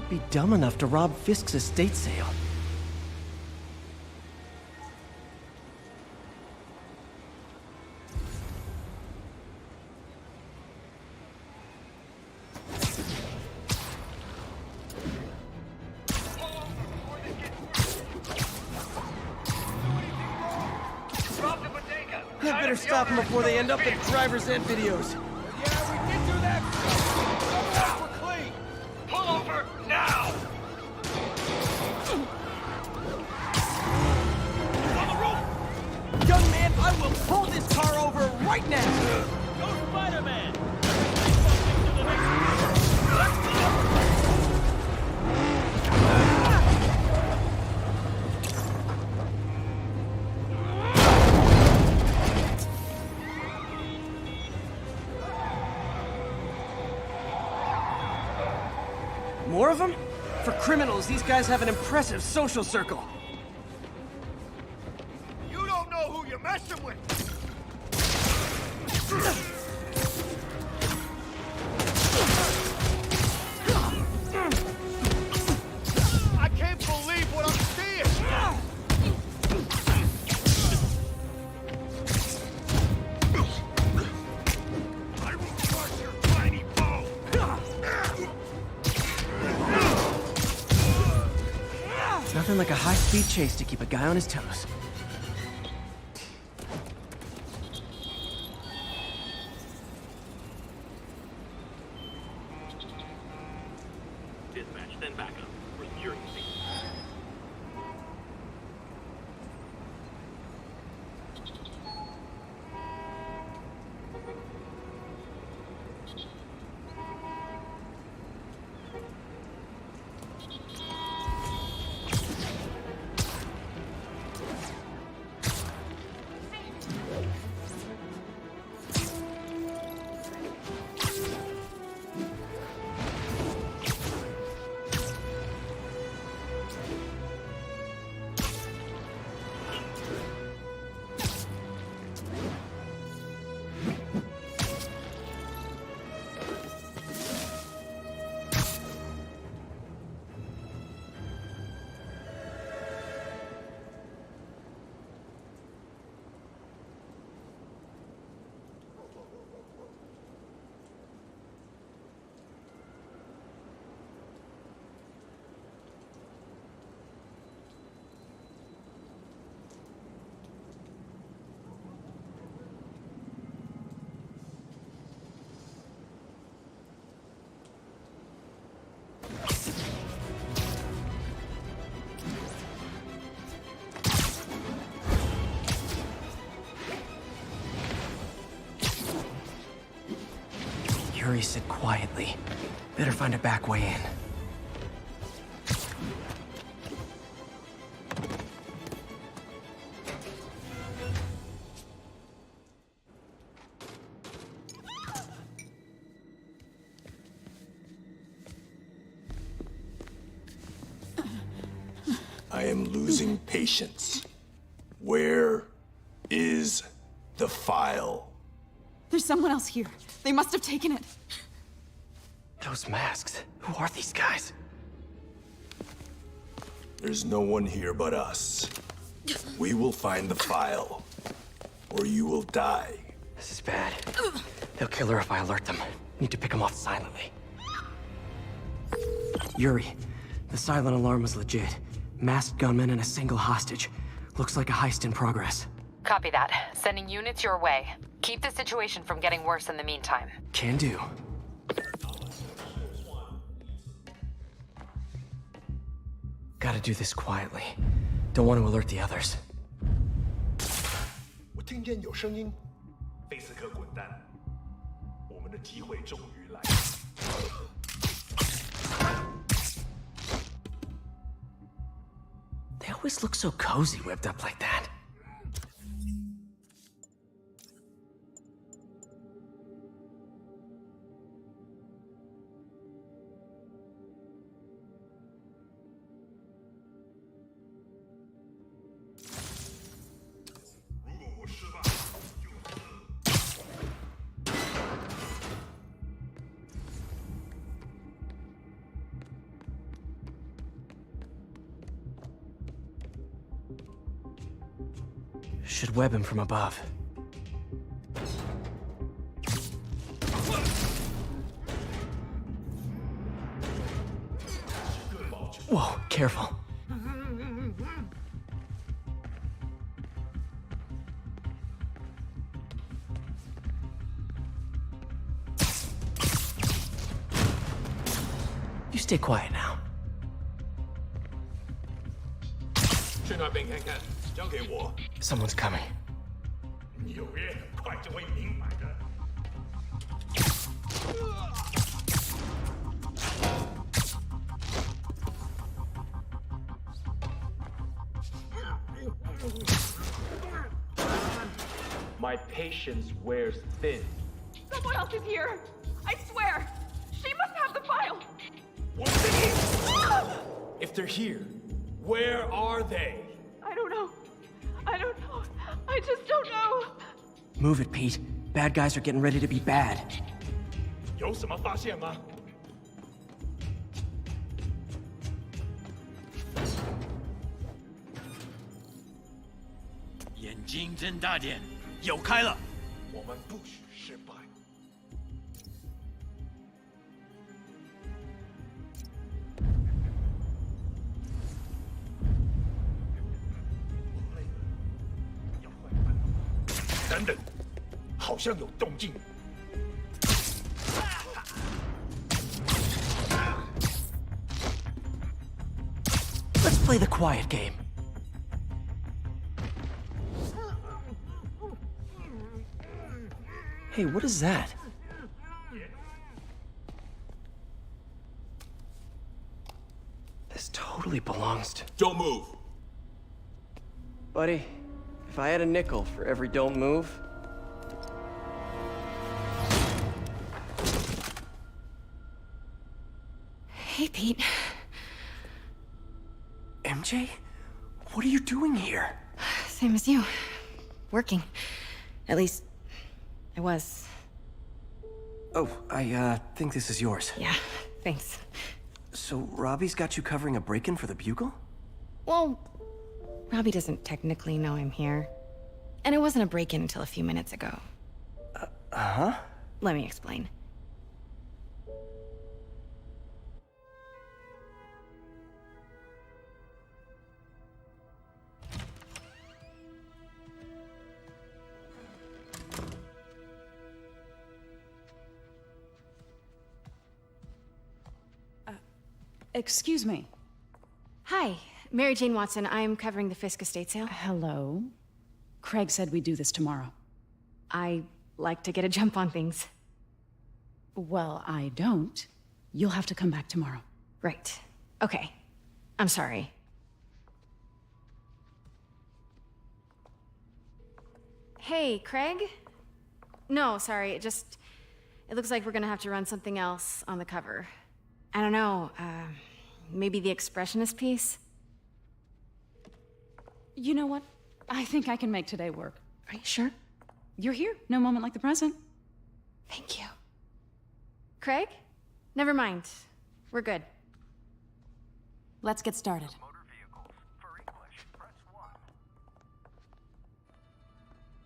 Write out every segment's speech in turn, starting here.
be dumb enough to rob Fisk's estate sale? I better stop them before they end up in driver's ed videos. Yeah, we can do that. We're clean. Pull over now! On the roof! Young man, I will pull this car over right now! Go Spider-Man! More of them? For criminals, these guys have an impressive social circle. You don't know who you're messing with! I can't believe what I'm seeing! I will crush your tiny bone! Nothing like a high-speed chase to keep a guy on his toes. Dispatch, then backup. We're securing the scene. Yuri said quietly. Better find a back way in. I am losing patience. Where is the file? There's someone else here. They must have taken it. Those masks. Who are these guys? There's no one here but us. We will find the file, or you will die. This is bad. They'll kill her if I alert them. Need to pick them off silently. Yuri, the silent alarm was legit. Masked gunmen and a single hostage. Looks like a heist in progress. Copy that. Sending units your way. Keep the situation from getting worse in the meantime. Can do. Gotta do this quietly. Don't want to alert the others. 我听见有声音，菲斯克滚蛋！我们的机会终于来了。They always look so cozy whipped up like that. Should web him from above. Whoa, careful. You stay quiet now. 去那边看看，交给我。 Someone's coming. 纽约很快就会明白的。My patience wears thin. Someone else is here. I swear. She must have the file. If they're here, where are they? I don't know. I don't know. I just don't know. Move it, Pete. Bad guys are getting ready to be bad. 有什么发现吗？眼睛睁大点，有开了。我们不许失败。等等，好像有动静。Let's play the quiet game. Hey, what is that? This totally belongs to... Don't move. Buddy, if I had a nickel for every don't move... Hey, Pete. MJ? What are you doing here? Same as you. Working. At least, I was. Oh, I think this is yours. Yeah, thanks. So Robbie's got you covering a break-in for the Bugle? Well, Robbie doesn't technically know I'm here. And it wasn't a break-in until a few minutes ago. Uh-huh? Let me explain. Excuse me. Hi, Mary Jane Watson. I'm covering the Fisk estate sale. Hello. Craig said we'd do this tomorrow. I like to get a jump on things. Well, I don't. You'll have to come back tomorrow. Right. Okay. I'm sorry. Hey, Craig? No, sorry. It looks like we're gonna have to run something else on the cover. I don't know, maybe the expressionist piece? You know what? I think I can make today work. Are you sure? You're here. No moment like the present. Thank you. Craig? Never mind. We're good. Let's get started.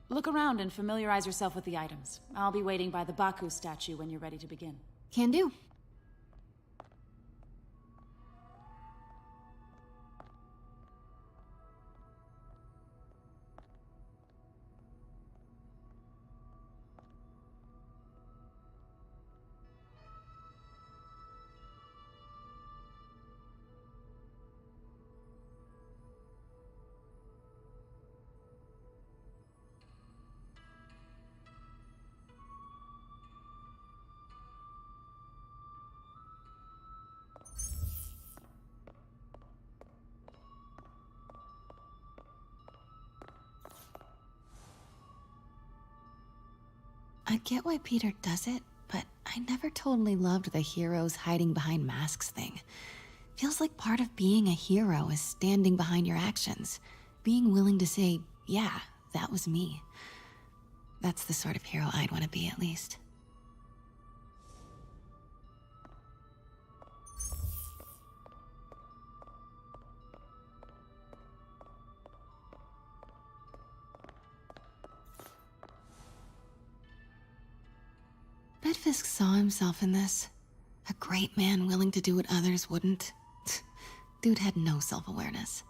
Look around and familiarize yourself with the items. I'll be waiting by the Baku statue when you're ready to begin. Can do. I get why Peter does it, but I never totally loved the heroes hiding behind masks thing. Feels like part of being a hero is standing behind your actions, being willing to say, yeah, that was me. That's the sort of hero I'd want to be, at least. Fisk saw himself in this? A great man willing to do what others wouldn't? Dude had no self-awareness.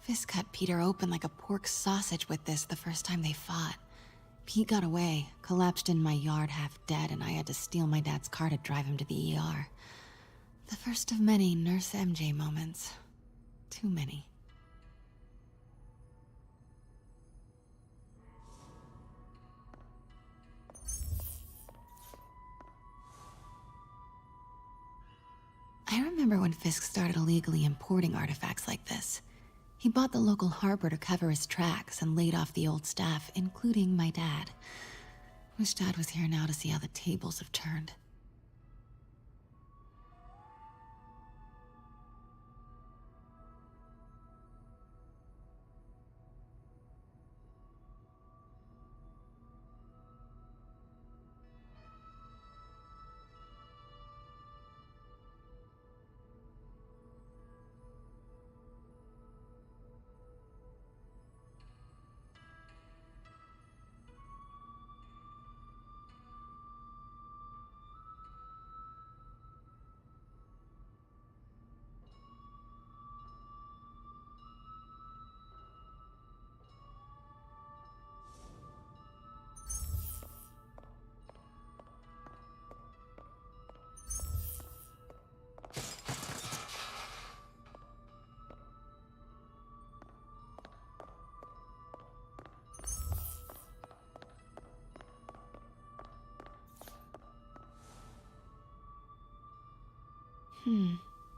Fisk cut Peter open like a pork sausage with this the first time they fought. Pete got away, collapsed in my yard half dead, and I had to steal my dad's car to drive him to the ER. The first of many Nurse MJ moments. Too many. I remember when Fisk started illegally importing artifacts like this. He bought the local harbor to cover his tracks and laid off the old staff, including my dad. Wish Dad was here now to see how the tables have turned.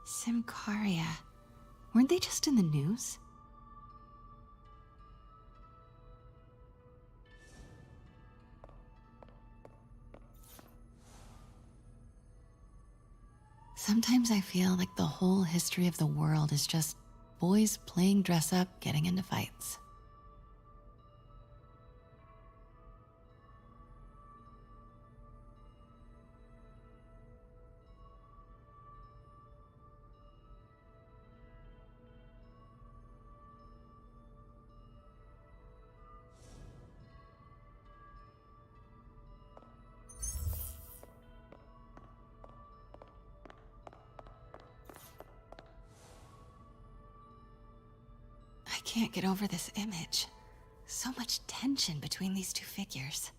Simcaria. Weren't they just in the news? Sometimes I feel like the whole history of the world is just boys playing dress up, getting into fights. I can't get over this image. So much tension between these two figures.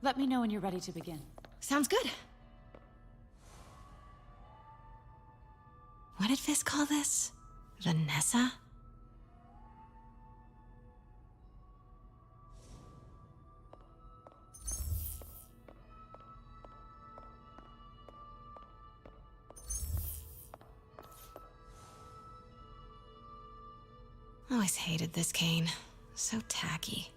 Let me know when you're ready to begin. Sounds good. What did Fisk call this? Vanessa? Always hated this cane. So tacky.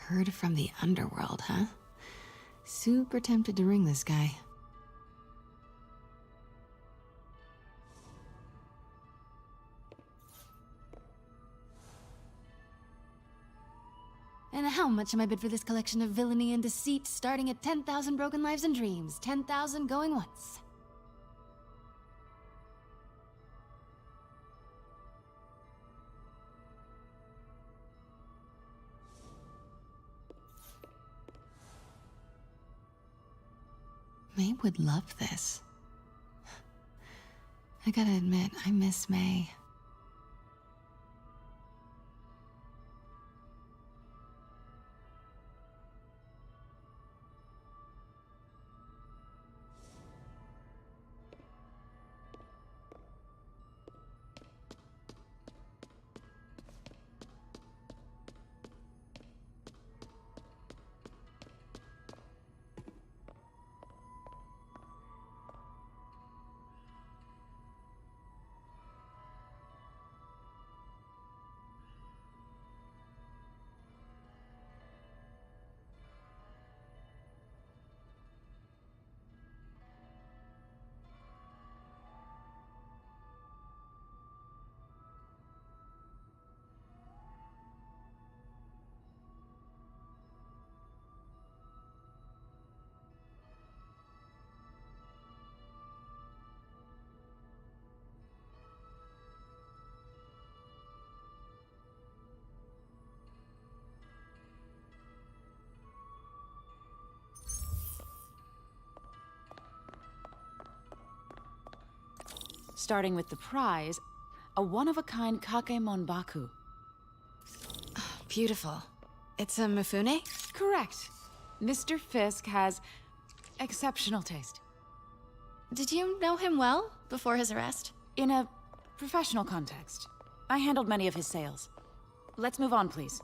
Heard from the underworld, huh? Super tempted to ring this guy. And how much am I bid for this collection of villainy and deceit, starting at 10,000 broken lives and dreams, 10,000 going once? May would love this. I gotta admit, I miss May. Starting with the prize, a one-of-a-kind Kakemon Baku. Beautiful. It's a Mifune? Correct. Mr. Fisk has exceptional taste. Did you know him well before his arrest? In a professional context, I handled many of his sales. Let's move on, please.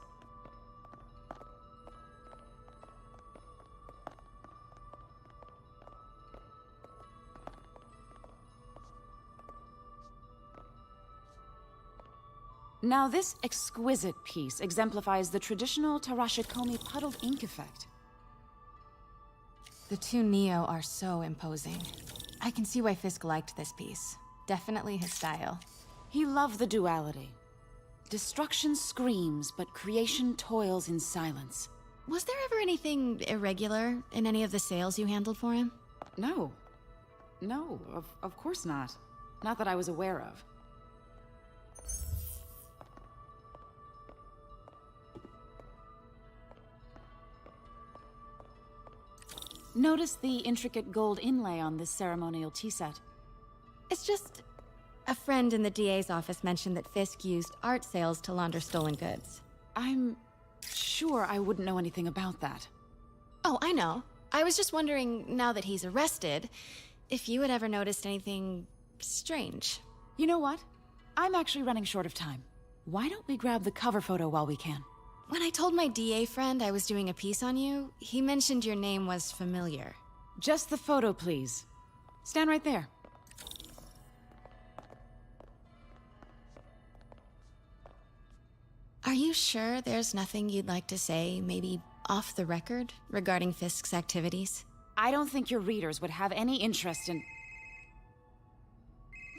Now, this exquisite piece exemplifies the traditional Tarashikomi puddled ink effect. The two Neo are so imposing. I can see why Fisk liked this piece. Definitely his style. He loved the duality. Destruction screams, but creation toils in silence. Was there ever anything irregular in any of the sales you handled for him? No. No, of course not. Not that I was aware of. Notice the intricate gold inlay on this ceremonial tea set. It's just... a friend in the DA's office mentioned that Fisk used art sales to launder stolen goods. I'm sure I wouldn't know anything about that. Oh, I know. I was just wondering, now that he's arrested, if you had ever noticed anything strange. You know what? I'm actually running short of time. Why don't we grab the cover photo while we can? When I told my DA friend I was doing a piece on you, he mentioned your name was familiar. Just the photo, please. Stand right there. Are you sure there's nothing you'd like to say, maybe off the record, regarding Fisk's activities? I don't think your readers would have any interest in...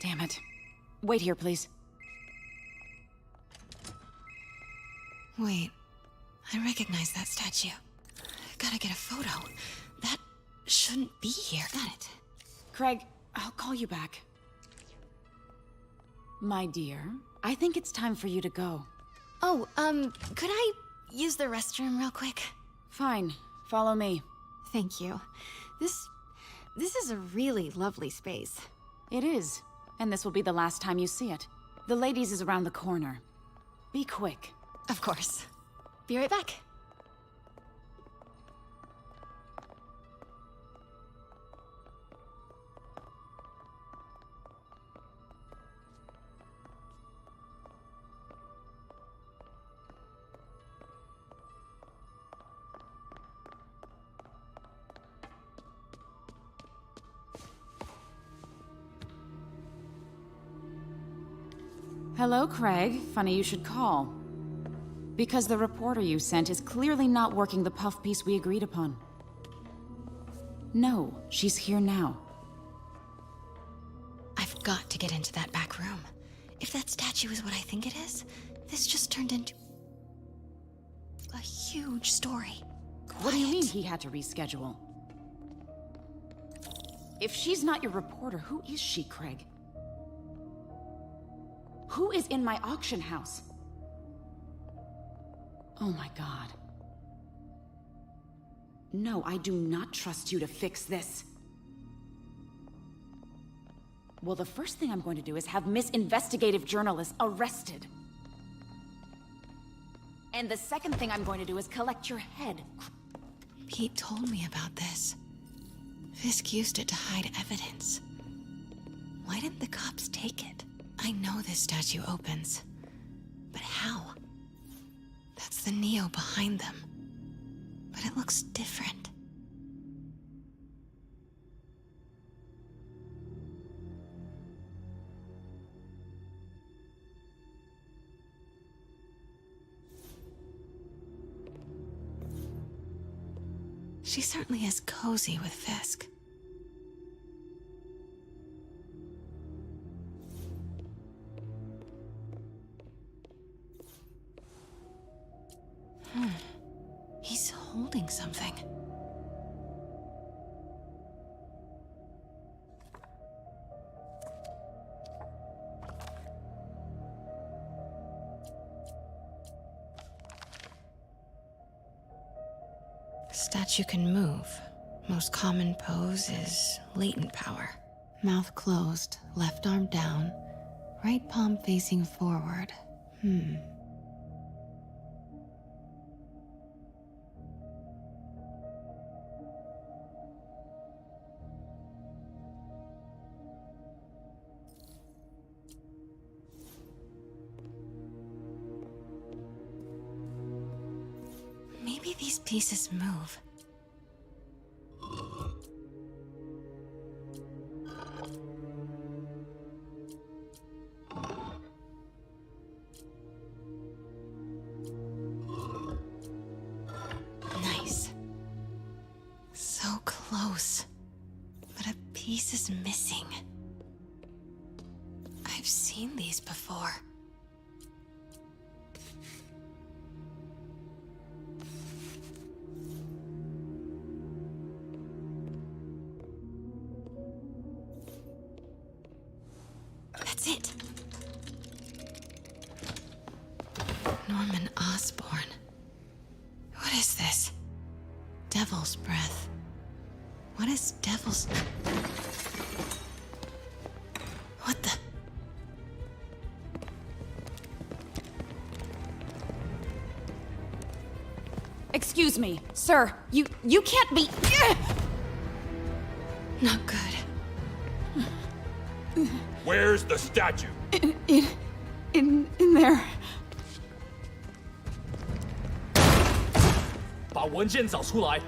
Damn it. Wait here, please. Wait, I recognize that statue. Gotta get a photo. That shouldn't be here. Got it. Craig, I'll call you back. My dear, I think it's time for you to go. Oh, could I use the restroom real quick? Fine. Follow me. Thank you. This is a really lovely space. It is. And this will be the last time you see it. The ladies is around the corner. Be quick. Of course. Be right back. Hello, Craig. Funny you should call. Because the reporter you sent is clearly not working the puff piece we agreed upon. No, she's here now. I've got to get into that back room. If that statue is what I think it is, this just turned into a huge story. What do you mean he had to reschedule? If she's not your reporter, who is she, Craig? Who is in my auction house? Oh my God. No, I do not trust you to fix this. Well, the first thing I'm going to do is have Miss Investigative Journalist arrested. And the second thing I'm going to do is collect your head. Pete told me about this. Fisk used it to hide evidence. Why didn't the cops take it? I know this statue opens. But how? That's the Neo behind them. But it looks different. She certainly is cozy with Fisk. He's holding something. Statue can move. Most common pose is latent power. Mouth closed, left arm down, right palm facing forward. Maybe these pieces move. Nice. So close. But a piece is missing. I've seen these before. That's it. Norman Osborn. What is this? Devil's breath. What is devil's... What the... Excuse me, sir. You can't be... Not good. Where's the statue? In there. 把文件找出来。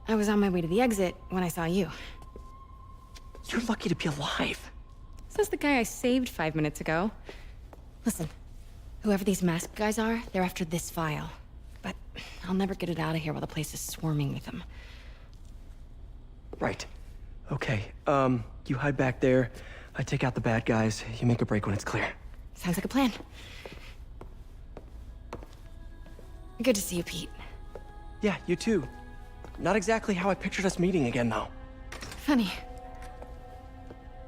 I was on my way to the exit when I saw you. You're lucky to be alive. Says the guy I saved 5 minutes ago. Listen, whoever these masked guys are, they're after this file. But I'll never get it out of here while the place is swarming with them. Right. Okay, you hide back there. I take out the bad guys. You make a break when it's clear. Sounds like a plan. Good to see you, Pete. Yeah, you too. Not exactly how I pictured us meeting again, though. Funny.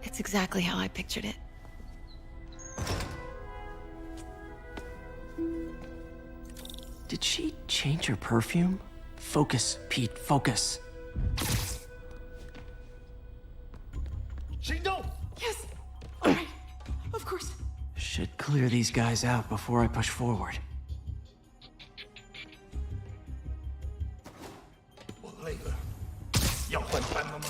It's exactly how I pictured it. Did she change her perfume? Focus, Pete, focus. 行动！ Yes. All right. Of course. Should clear these guys out before I push forward. 我累了，要换班了吗？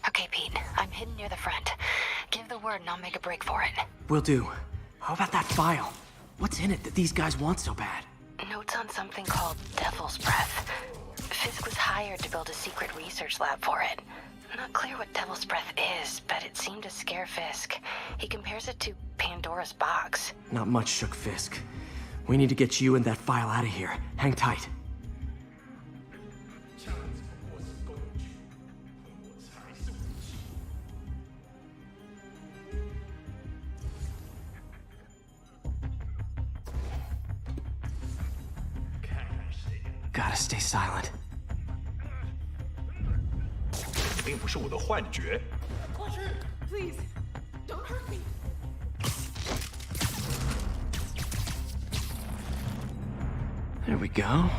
Okay, Pete. I'm hidden near the front. Give the word and I'll make a break for it. Will do. How about that file? What's in it that these guys want so bad? Notes on something called Devil's Breath. Fisk was hired to build a secret research lab for it. Not clear what Devil's Breath is, but it seemed to scare Fisk. He compares it to Pandora's box. Not much shook Fisk. We need to get you and that file out of here. Hang tight. Gotta stay silent. 并不是我的幻觉。 Please. hurt me. There we go.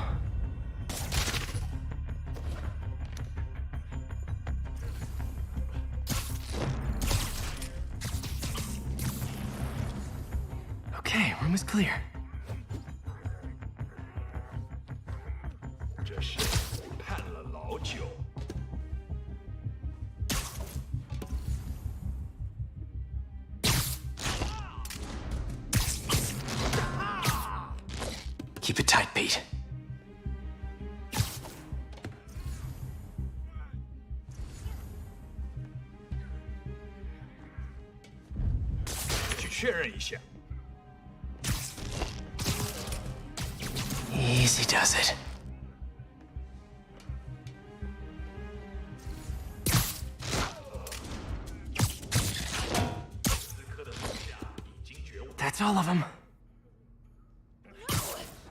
Okay, room is clear. 这是盼了老久。 Keep it tight, Pete. 去确认一下。 Easy does it. That's all of them.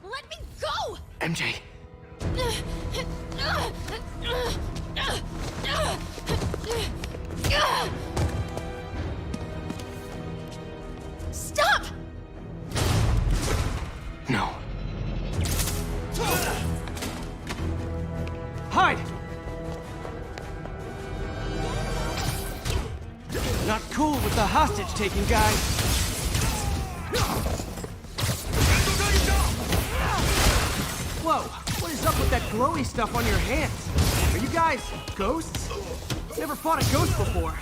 Let me go! MJ. Stop! No. Hide! Not cool with the hostage taking, guys. Whoa, what is up with that glowy stuff on your hands? Are you guys ghosts? Never fought a ghost before.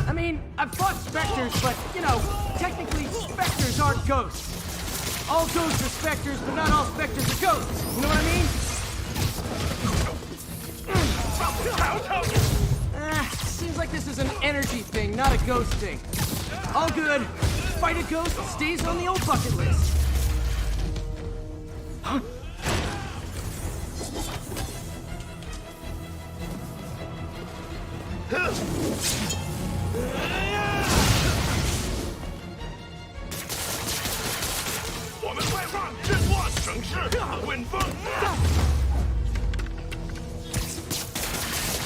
I mean, I've fought specters, but, you know, technically specters aren't ghosts. All ghosts are specters, but not all specters are ghosts. You know what I mean? Seems like this is an energy thing, not a ghost thing. All good. Fight a ghost stays on the old bucket list. Huh? 我们快放振作省事，稳风。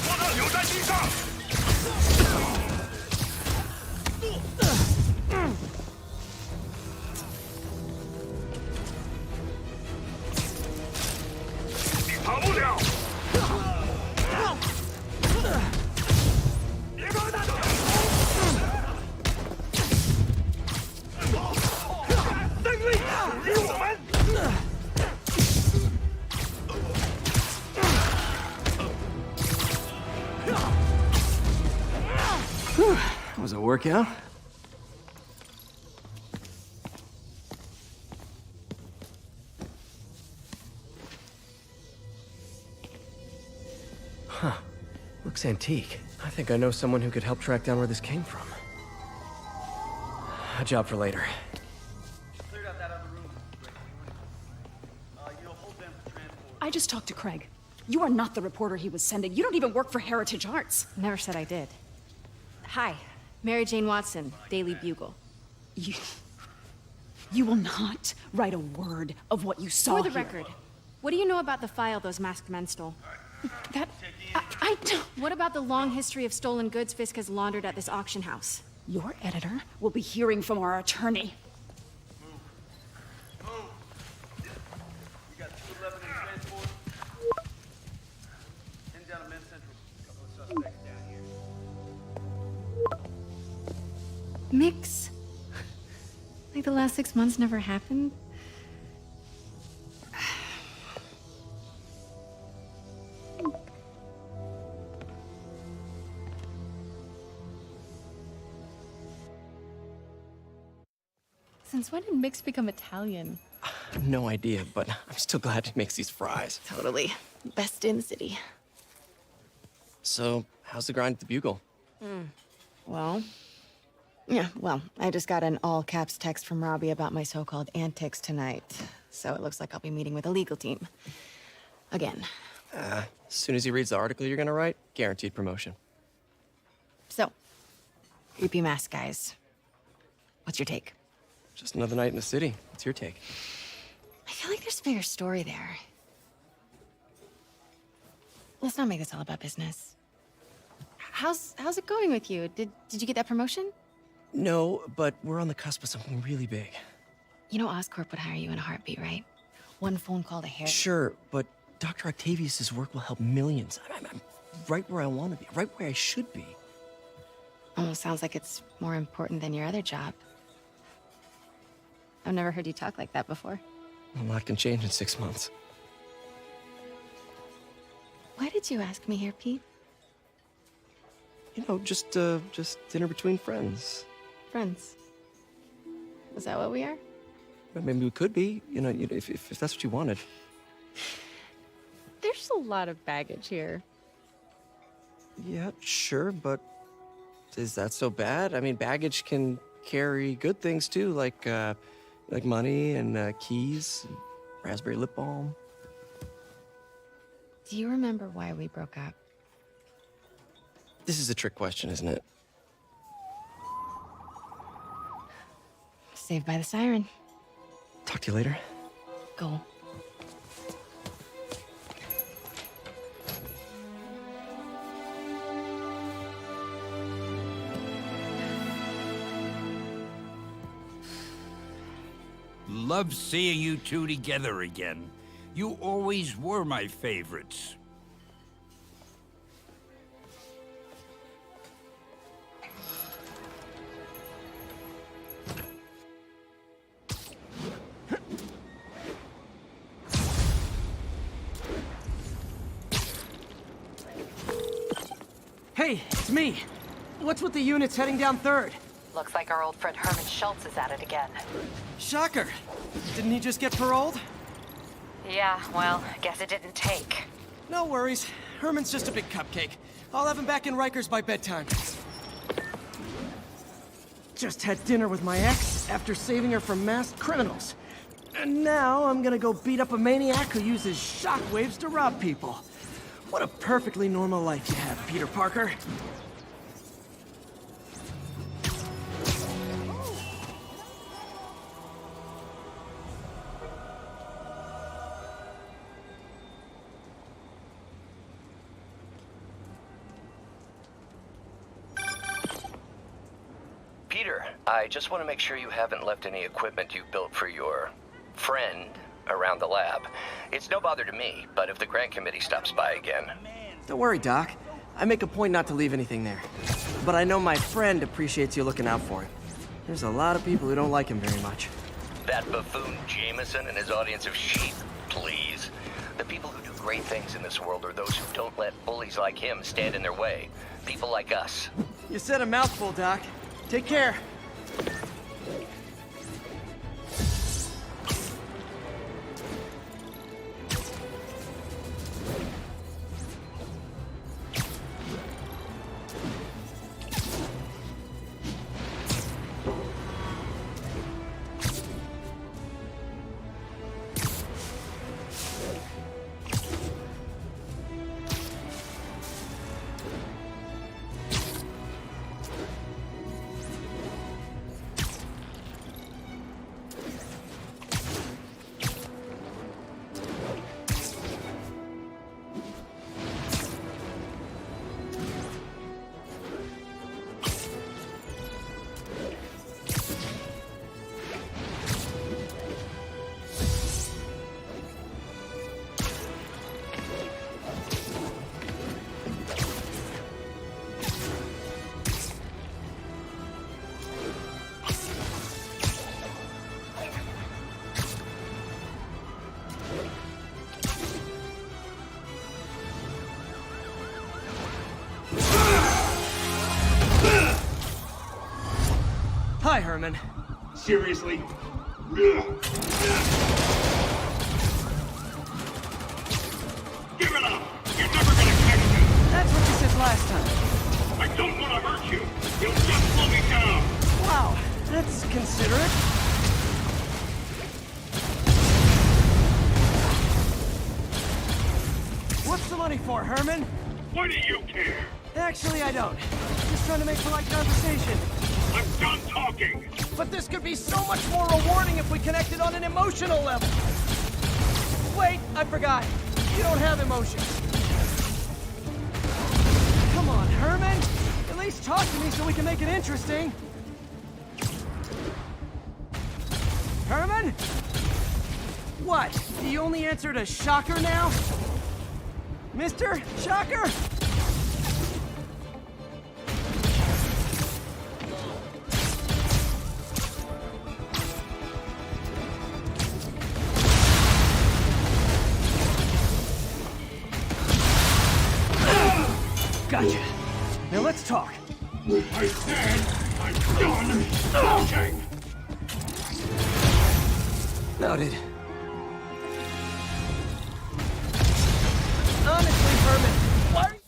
我的留在地上。你跑不了。别搞大动。灯力属于我们。 That was a workout. Huh. Looks antique. I think I know someone who could help track down where this came from. A job for later. I just talked to Craig. You are not the reporter he was sending. You don't even work for Heritage Arts. Never said I did. Hi, Mary Jane Watson, Daily Bugle. You will not write a word of what you saw For the here. record, what do you know about the file those masked men stole? That... I don't... What about the long history of stolen goods Fisk has laundered at this auction house? Your editor will be hearing from our attorney. Mix? Like the last 6 months never happened? Since when did Mix become Italian? No idea, but I'm still glad he makes these fries. Totally. Best in the city. So, how's the grind at the Bugle? Well, I just got an all-caps text from Robbie about my so-called antics tonight. So it looks like I'll be meeting with a legal team. Again. As soon as he reads the article you're gonna write, guaranteed promotion. So, creepy mask guys. What's your take? Just another night in the city. What's your take? I feel like there's a bigger story there. let's not make this all about business. How's it going with you? Did you get that promotion? No, but we're on the cusp of something really big. You know Oscorp would hire you in a heartbeat, right? One phone call to Harry. Sure, but Dr. Octavius's work will help millions. I'm right where I want to be, right where I should be. Almost sounds like it's more important than your other job. I've never heard you talk like that before. A lot can change in 6 months. Why did you ask me here, Pete? You know, just dinner between friends. Friends. Is that what we are? Well, maybe we could be, if that's what you wanted. There's a lot of baggage here. Yeah, sure, but is that so bad? I mean, baggage can carry good things too, like money and keys, and raspberry lip balm. Do you remember why we broke up? This is a trick question, isn't it? Saved by the siren. Talk to you later. Go. Love seeing you two together again. You always were my favorites. Hey, it's me. What's with the units heading down 3rd? Looks like our old friend Herman Schultz is at it again. Shocker. Didn't he just get paroled? Yeah, well, guess it didn't take. No worries. Herman's just a big cupcake. I'll have him back in Rikers by bedtime. Just had dinner with my ex after saving her from masked criminals. And now I'm gonna go beat up a maniac who uses shockwaves to rob people. What a perfectly normal life you have, Peter Parker. Peter, I just want to make sure you haven't left any equipment you built for your friend around the lab. It's no bother to me, but if the grant committee stops by again... Don't worry, Doc. I make a point not to leave anything there. But I know my friend appreciates you looking out for him. There's a lot of people who don't like him very much. That buffoon Jameson and his audience of sheep, please. The people who do great things in this world are those who don't let bullies like him stand in their way. People like us. You said a mouthful, Doc. Take care. Hi, Herman. Seriously? Give it up! You're never gonna catch me! That's what you said last time. I don't want to hurt you! You'll just slow me down! Wow, that's considerate. What's the money for, Herman? Why do you care? Actually, I don't. Just trying to make polite conversation. I'm done talking! But this could be so much more rewarding if we connected on an emotional level. Wait, I forgot. You don't have emotions. talk to me so we can make it interesting. Herman? What? Do you only answer to Shocker now? Mr. Shocker? Gotcha. Now let's talk. I said I'm done talking! Noted. Honestly, Herman, why are you...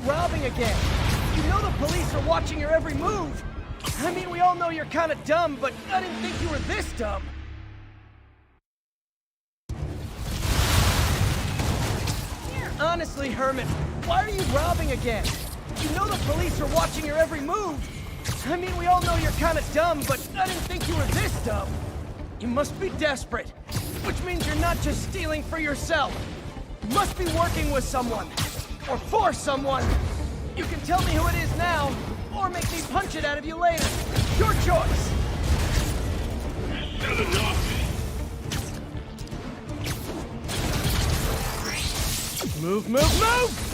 robbing again? You know the police are watching your every move. I mean, we all know you're kind of dumb, but I didn't think you were this dumb. Honestly, Herman, why are you robbing again? You know the police are watching your every move. I mean, we all know you're kind of dumb, but I didn't think you were this dumb. You must be desperate, which means you're not just stealing for yourself. You must be working with someone. Or for someone. You can tell me who it is now, or make me punch it out of you later. Your choice. Shut it off. Move, move, move!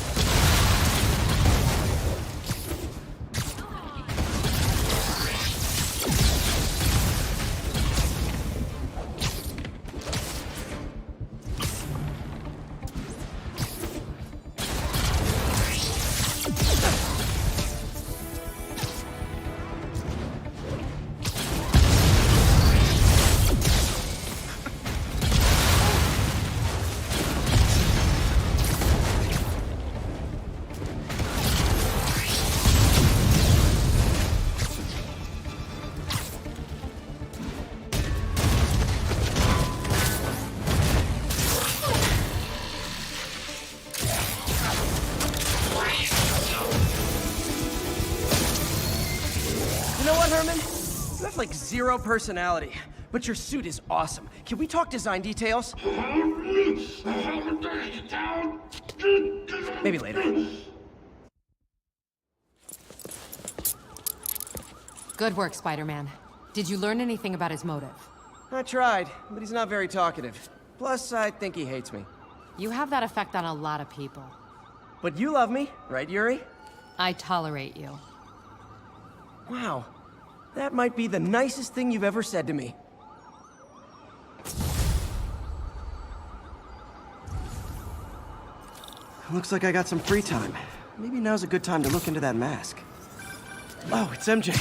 Herman? You have like zero personality, but your suit is awesome. Can we talk design details? Maybe later. Good work, Spider-Man. Did you learn anything about his motive? I tried, but he's not very talkative. Plus, I think he hates me. You have that effect on a lot of people. But you love me, right, Yuri? I tolerate you. Wow. That might be the nicest thing you've ever said to me. Looks like I got some free time. Maybe now's a good time to look into that mask. Oh, it's MJ.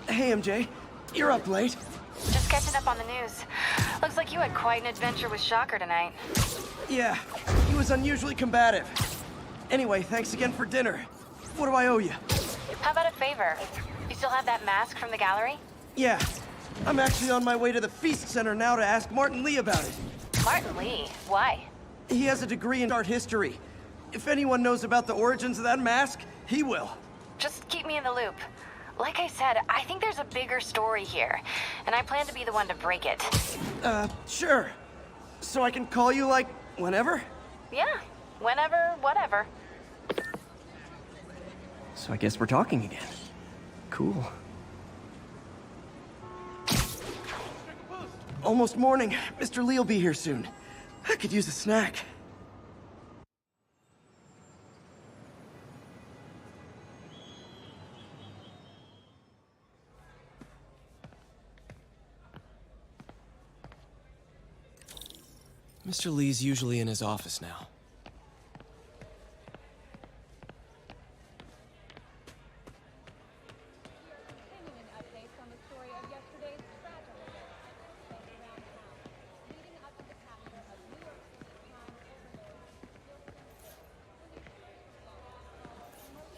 Hey, MJ. You're up late. Just catching up on the news. Looks like you had quite an adventure with Shocker tonight. Yeah, he was unusually combative. Anyway, thanks again for dinner. What do I owe you? How about a favor? You still have that mask from the gallery? Yeah. I'm actually on my way to the Feast Center now to ask Martin Lee about it. Martin Lee? Why? He has a degree in art history. If anyone knows about the origins of that mask, he will. Just keep me in the loop. Like I said, I think there's a bigger story here, and I plan to be the one to break it. Sure. So I can call you, like, whenever? Yeah, whenever, whatever. So I guess we're talking again. Cool. Almost morning. Mr. Lee'll be here soon. I could use a snack. Mr. Lee's usually in his office now.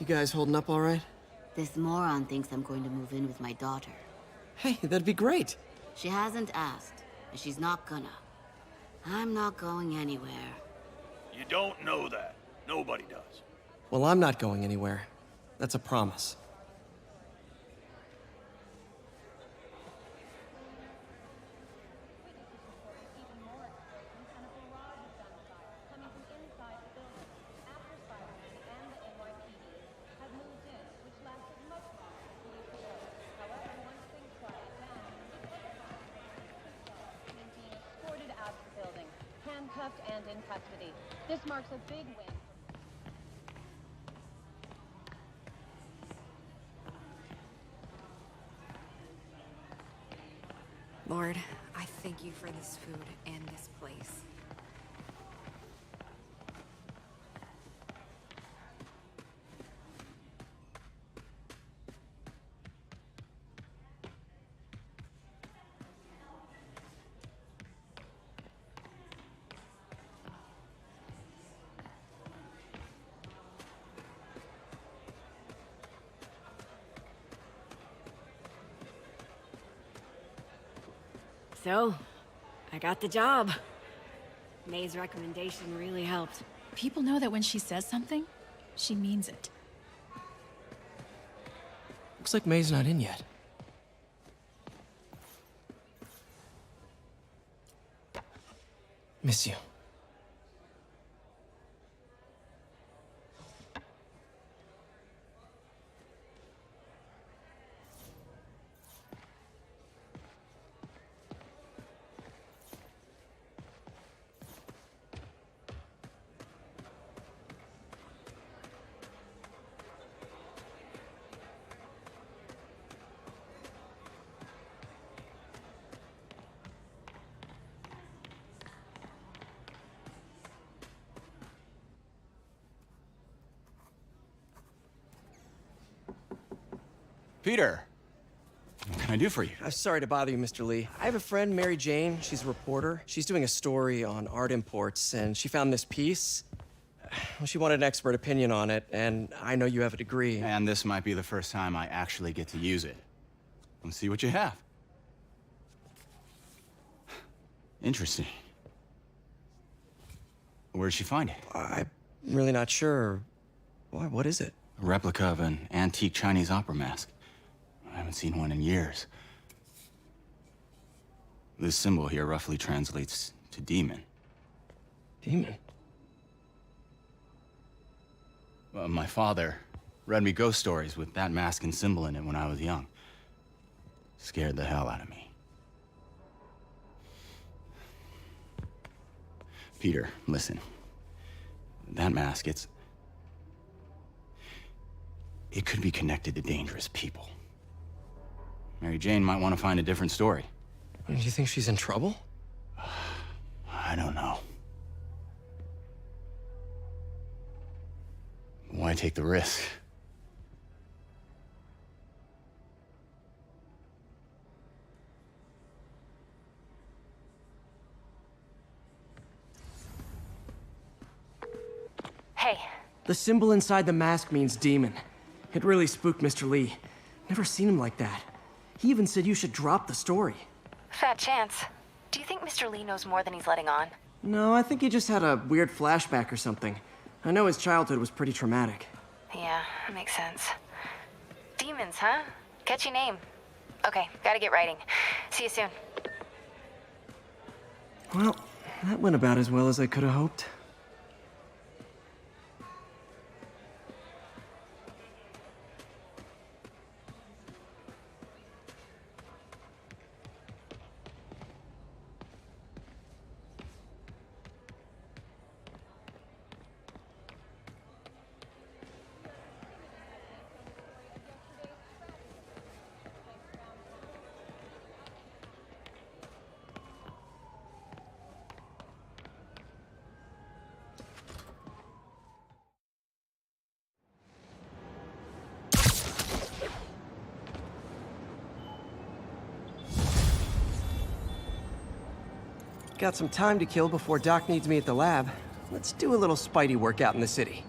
You guys holding up all right? This moron thinks I'm going to move in with my daughter. Hey, that'd be great. She hasn't asked, and she's not gonna. I'm not going anywhere. You don't know that. Nobody does. Well, I'm not going anywhere. That's a promise. Handcuffed and in custody. This marks a big win. Lord, I thank you for this food and this place. So, I got the job. May's recommendation really helped. People know that when she says something, she means it. Looks like May's not in yet. Miss you. Peter, what can I do for you? I'm sorry to bother you, Mr. Lee. I have a friend, Mary Jane. She's a reporter. She's doing a story on art imports, and she found this piece. Well, she wanted an expert opinion on it, and I know you have a degree. And this might be the first time I actually get to use it. Let's see what you have. Interesting. Where did she find it? I'm really not sure. Why, what is it? A replica of an antique Chinese opera mask. I haven't seen one in years. This symbol here roughly translates to demon. Demon? Well, my father read me ghost stories with that mask and symbol in it when I was young. Scared the hell out of me. Peter, listen. That mask, it could be connected to dangerous people. Mary Jane might want to find a different story. Do you think she's in trouble? I don't know. Why take the risk? Hey. The symbol inside the mask means demon. It really spooked Mr. Lee. Never seen him like that. He even said you should drop the story. Fat chance. Do you think Mr. Lee knows more than he's letting on? No, I think he just had a weird flashback or something. I know his childhood was pretty traumatic. Yeah, that makes sense. Demons, huh? Catchy name. Okay, gotta get writing. See you soon. Well, that went about as well as I could have hoped. Got some time to kill before Doc needs me at the lab. Let's do a little Spidey workout in the city.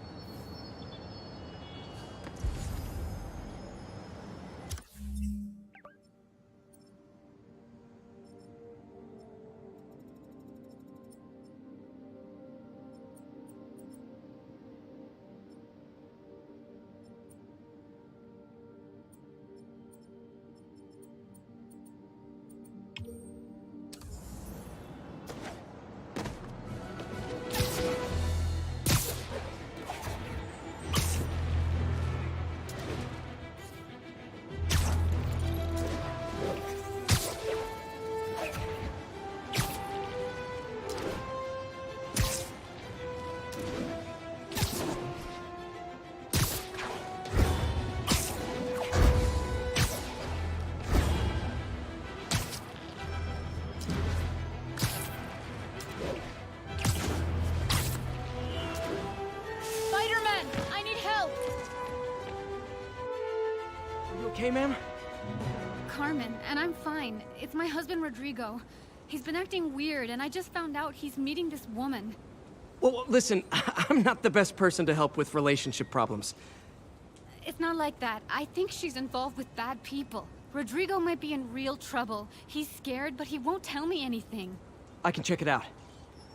Spider-Man, I need help! You okay, ma'am? Carmen, and I'm fine. It's my husband, Rodrigo. He's been acting weird, and I just found out he's meeting this woman. Well, listen, I'm not the best person to help with relationship problems. It's not like that. I think she's involved with bad people. Rodrigo might be in real trouble. He's scared, but he won't tell me anything. I can check it out.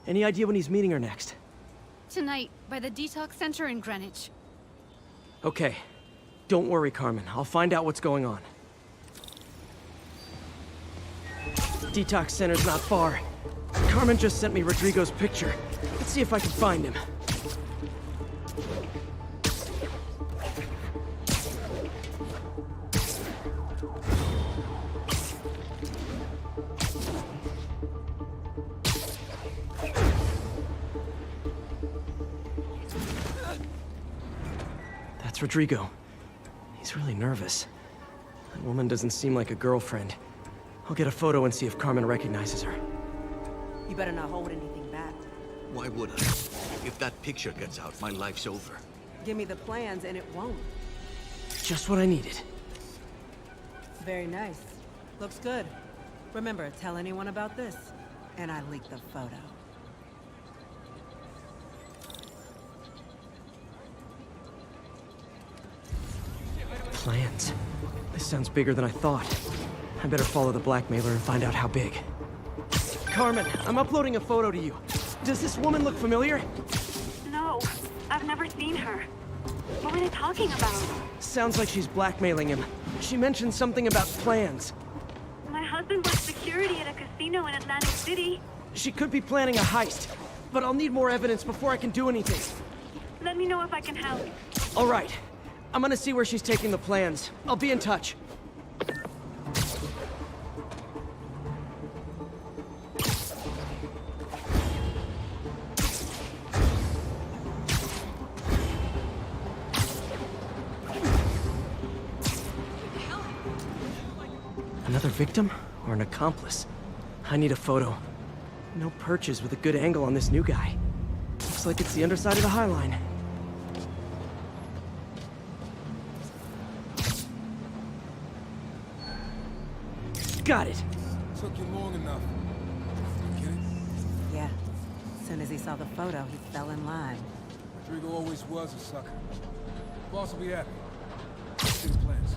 Any idea when he's meeting her next? Tonight, by the detox center in Greenwich. Okay. Don't worry, Carmen. I'll find out what's going on. Detox center's not far. Carmen just sent me Rodrigo's picture. Let's see if I can find him. That's Rodrigo. He's really nervous. That woman doesn't seem like a girlfriend. I'll get a photo and see if Carmen recognizes her. You better not hold anything back. Why would I? If that picture gets out, my life's over. Give me the plans and it won't. Just what I needed. Very nice. Looks good. Remember, tell anyone about this. And I leaked the photo. Plans. This sounds bigger than I thought. I better follow the blackmailer and find out how big. Carmen, I'm uploading a photo to you. Does this woman look familiar? No, I've never seen her. What were they talking about? Sounds like she's blackmailing him. She mentioned something about plans. My husband works security at a casino in Atlantic City. She could be planning a heist, but I'll need more evidence before I can do anything. Let me know if I can help. All right. I'm gonna see where she's taking the plans. I'll be in touch. Another victim or an accomplice? I need a photo. No perches with a good angle on this new guy. Looks like it's the underside of the High Line. Got it. Took you long enough. You get it? Yeah. As soon as he saw the photo, he fell in line. Rodrigo always was a sucker. Boss will be happy. See his plans.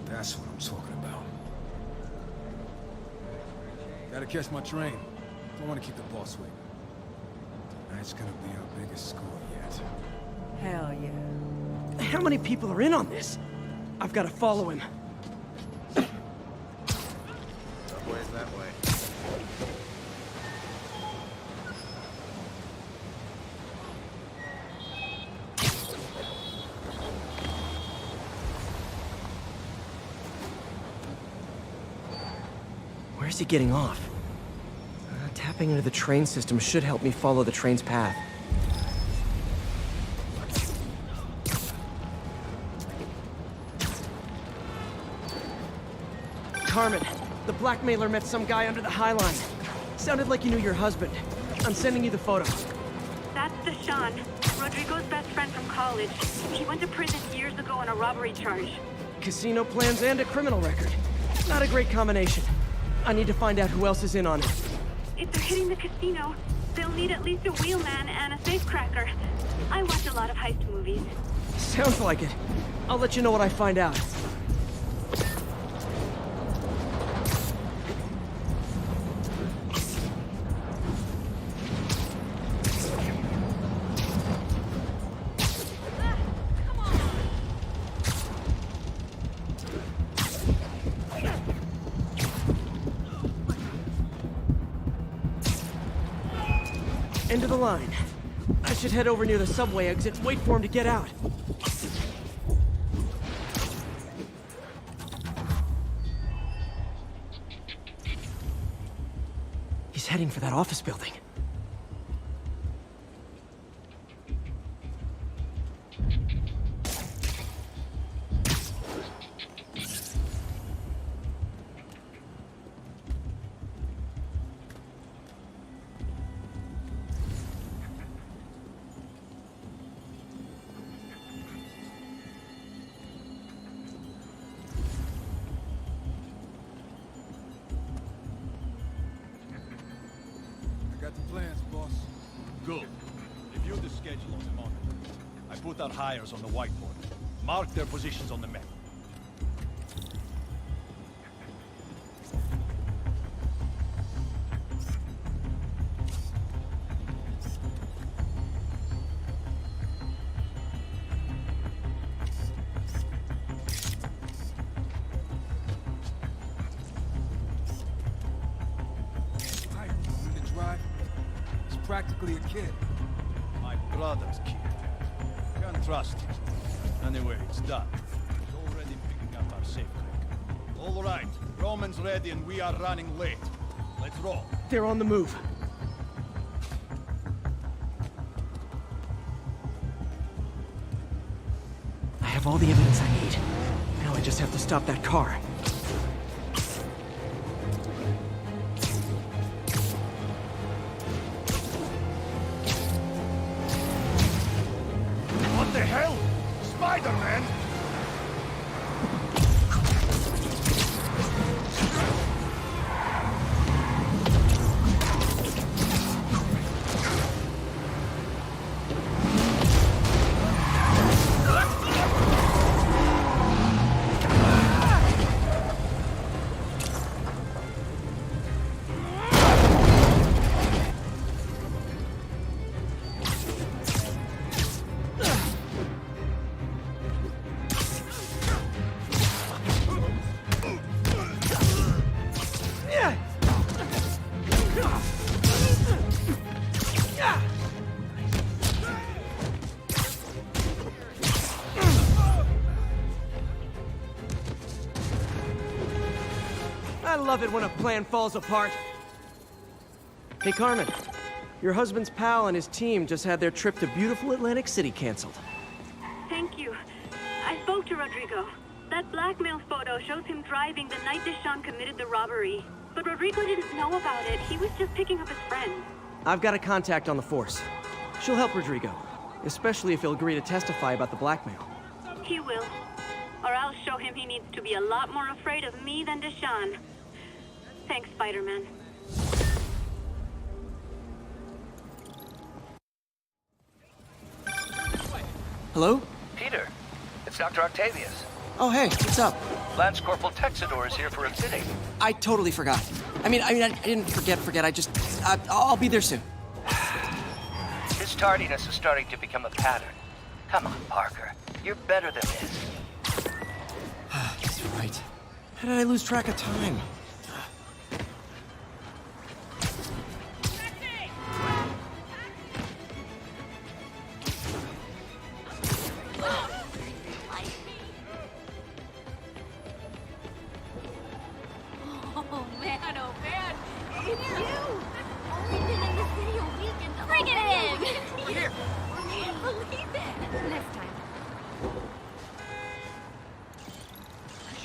That's what I'm talking about. Gotta catch my train. Don't want to keep the boss waiting. Tonight's gonna be our biggest score yet. Hell yeah. How many people are in on this? I've got to follow him. Where's that way? Where's he getting off? Tapping into the train system should help me follow the train's path. Carmen, the blackmailer met some guy under the High Line. Sounded like you knew your husband. I'm sending you the photo. That's Deshaun, Rodrigo's best friend from college. He went to prison years ago on a robbery charge. Casino plans and a criminal record. Not a great combination. I need to find out who else is in on it. If they're hitting the casino, they'll need at least a wheelman and a safecracker. I watch a lot of heist movies. Sounds like it. I'll let you know what I find out. End of the line. I should head over near the subway exit and wait for him to get out. He's heading for that office building. Good. Review the schedule on the monitor. I put our hires on the whiteboard. Mark their positions on the map. Practically a kid. My brother's kid. Can't trust him. Anyway, it's done. He's already picking up our safecracker. All right, Roman's ready and we are running late. Let's roll. They're on the move. I have all the evidence I need. Now I just have to stop that car. What the hell? Spider-Man! I love it when a plan falls apart. Hey, Carmen. Your husband's pal and his team just had their trip to beautiful Atlantic City canceled. Thank you. I spoke to Rodrigo. That blackmail photo shows him driving the night Deshawn committed the robbery. But Rodrigo didn't know about it. He was just picking up his friend. I've got a contact on the force. She'll help Rodrigo, especially if he'll agree to testify about the blackmail. He will. Or I'll show him he needs to be a lot more afraid of me than Deshawn. Thanks, Spider-Man. Hello? Peter, it's Dr. Octavius. Oh, hey, what's up? Lance Corporal Texador is here for a fitting. I totally forgot. I mean, I didn't forget. I'll be there soon. His tardiness is starting to become a pattern. Come on, Parker. You're better than this. That's right. How did I lose track of time? Oh man, it's you! Only been in the city a week and bring it in! Here! I can't believe it! Next time.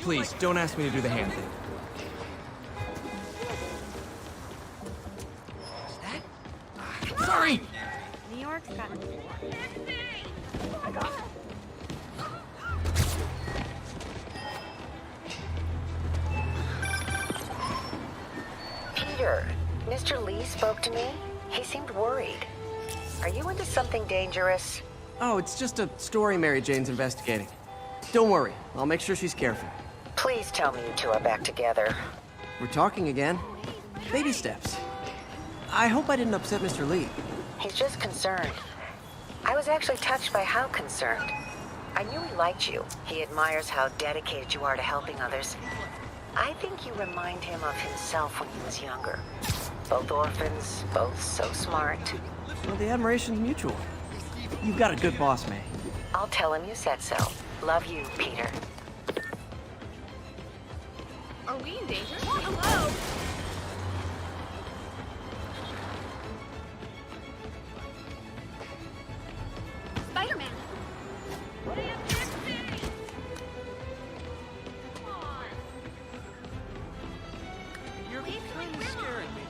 Please, don't ask me to do the hand thing. Sorry! New York's got... Peter, Mr. Lee spoke to me. He seemed worried. Are you into something dangerous? Oh, it's just a story Mary Jane's investigating. Don't worry, I'll make sure she's careful. Please tell me you two are back together. We're talking again. Baby steps. I hope I didn't upset Mr. Lee. He's just concerned. I was actually touched by how concerned. I knew he liked you. He admires how dedicated you are to helping others. I think you remind him of himself when he was younger. Both orphans, both so smart. Well, the admiration's mutual. You've got a good boss, May. I'll tell him you said so. Love you, Peter. Are we in danger? Hello? Spider-Man! What are you fixing? Come on. You're kind of scaring me.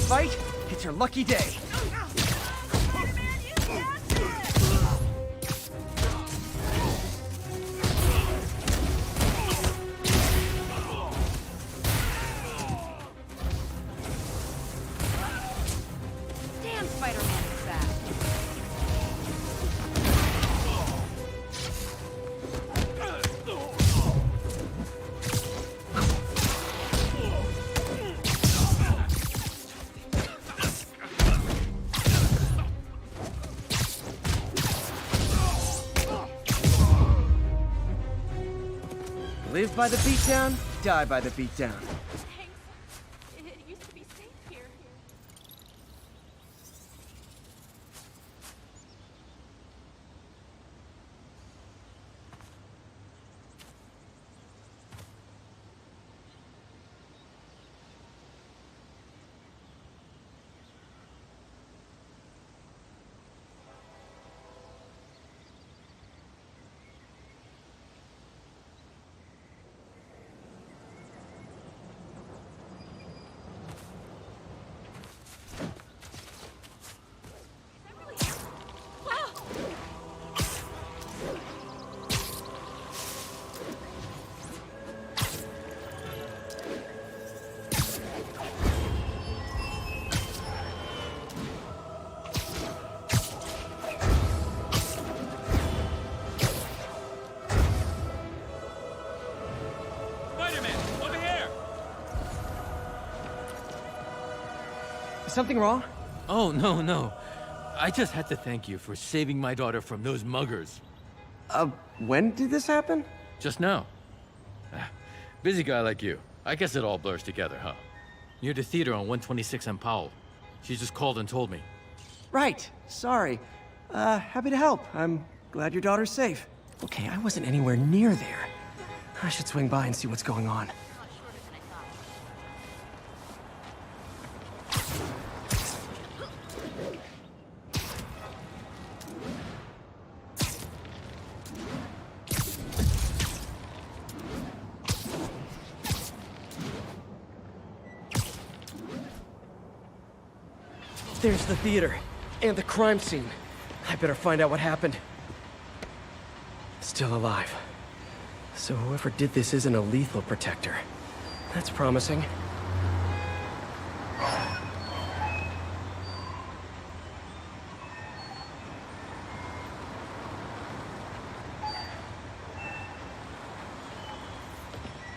Fight? It's your lucky day. Damn, Spider-Man is back. Live by the beatdown, die by the beatdown. It used to be safe here. Is something wrong? Oh, no. I just had to thank you for saving my daughter from those muggers. When did this happen? Just now. Busy guy like you. I guess it all blurs together, huh? Near the theater on 126 and Powell. She just called and told me. Right. Sorry. Happy to help. I'm glad your daughter's safe. Okay, I wasn't anywhere near there. I should swing by and see what's going on. There's the theater, and the crime scene. I better find out what happened. Still alive. So whoever did this isn't a lethal protector. That's promising.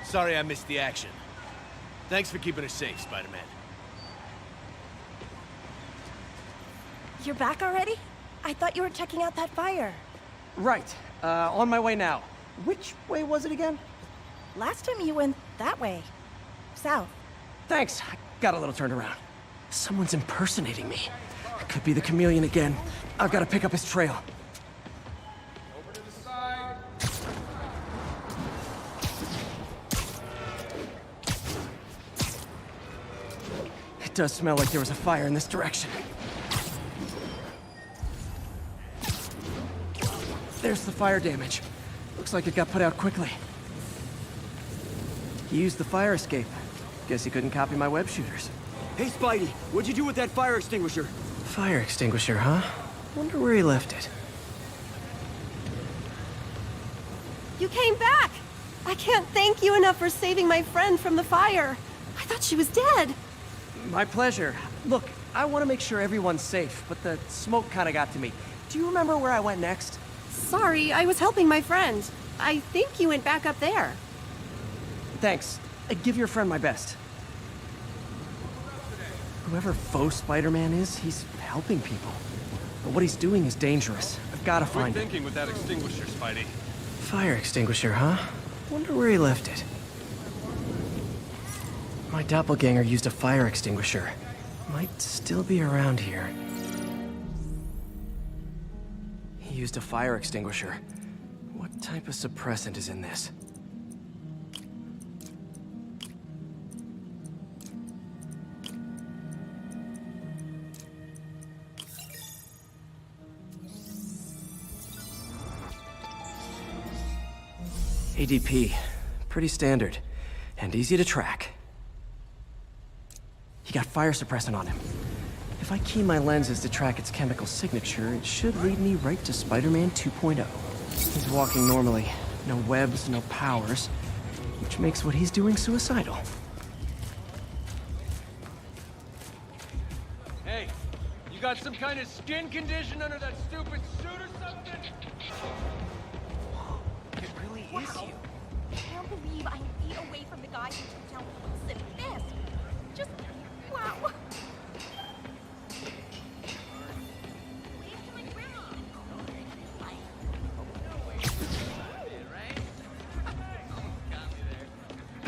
Sorry I missed the action. Thanks for keeping us safe, Spider-Man. You're back already? I thought you were checking out that fire. Right. On my way now. Which way was it again? Last time you went that way. South. Thanks. I got a little turned around. Someone's impersonating me. Could be the chameleon again. I've got to pick up his trail. It does smell like there was a fire in this direction. There's the fire damage. Looks like it got put out quickly. He used the fire escape. Guess he couldn't copy my web shooters. Hey, Spidey, what'd you do with that fire extinguisher? Fire extinguisher, huh? Wonder where he left it. You came back! I can't thank you enough for saving my friend from the fire. I thought she was dead. My pleasure. Look, I want to make sure everyone's safe, but the smoke kind of got to me. Do you remember where I went next? Sorry, I was helping my friend. I think you went back up there. Thanks. Give your friend my best. Whoever faux Spider-Man is, he's helping people. But what he's doing is dangerous. I've got to find Good him. thinking with that extinguisher, Spidey. Fire extinguisher, huh? Wonder where he left it. My doppelganger used a fire extinguisher. Might still be around here. He used a fire extinguisher. What type of suppressant is in this? ADP. Pretty standard. And easy to track. He got fire suppressant on him. If I key my lenses to track its chemical signature, it should lead me right to Spider-Man 2.0. He's walking normally. No webs, no powers. Which makes what he's doing suicidal. Hey, you got some kind of skin condition under that stupid suit or something? It really is you. I can't believe I'm feet away from the guy who took down Wilson. This. Just, wow.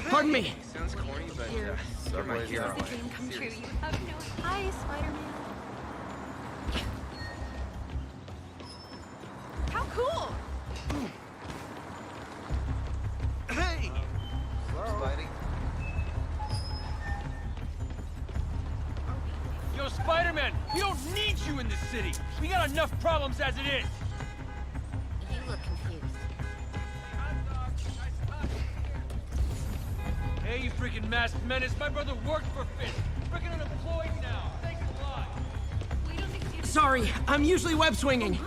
Pardon me. Sounds corny, but You're my hero. It's a dream come true. You have no... Hi, Spider-Man. How cool! Hey! Spidey. Yo, Spider-Man, we don't need you in this city. We got enough problems as it is. You look confused. Hey, you freaking masked menace. My brother worked for Fisk. Freaking unemployed now. Thanks a lot. Sorry, I'm usually web swinging.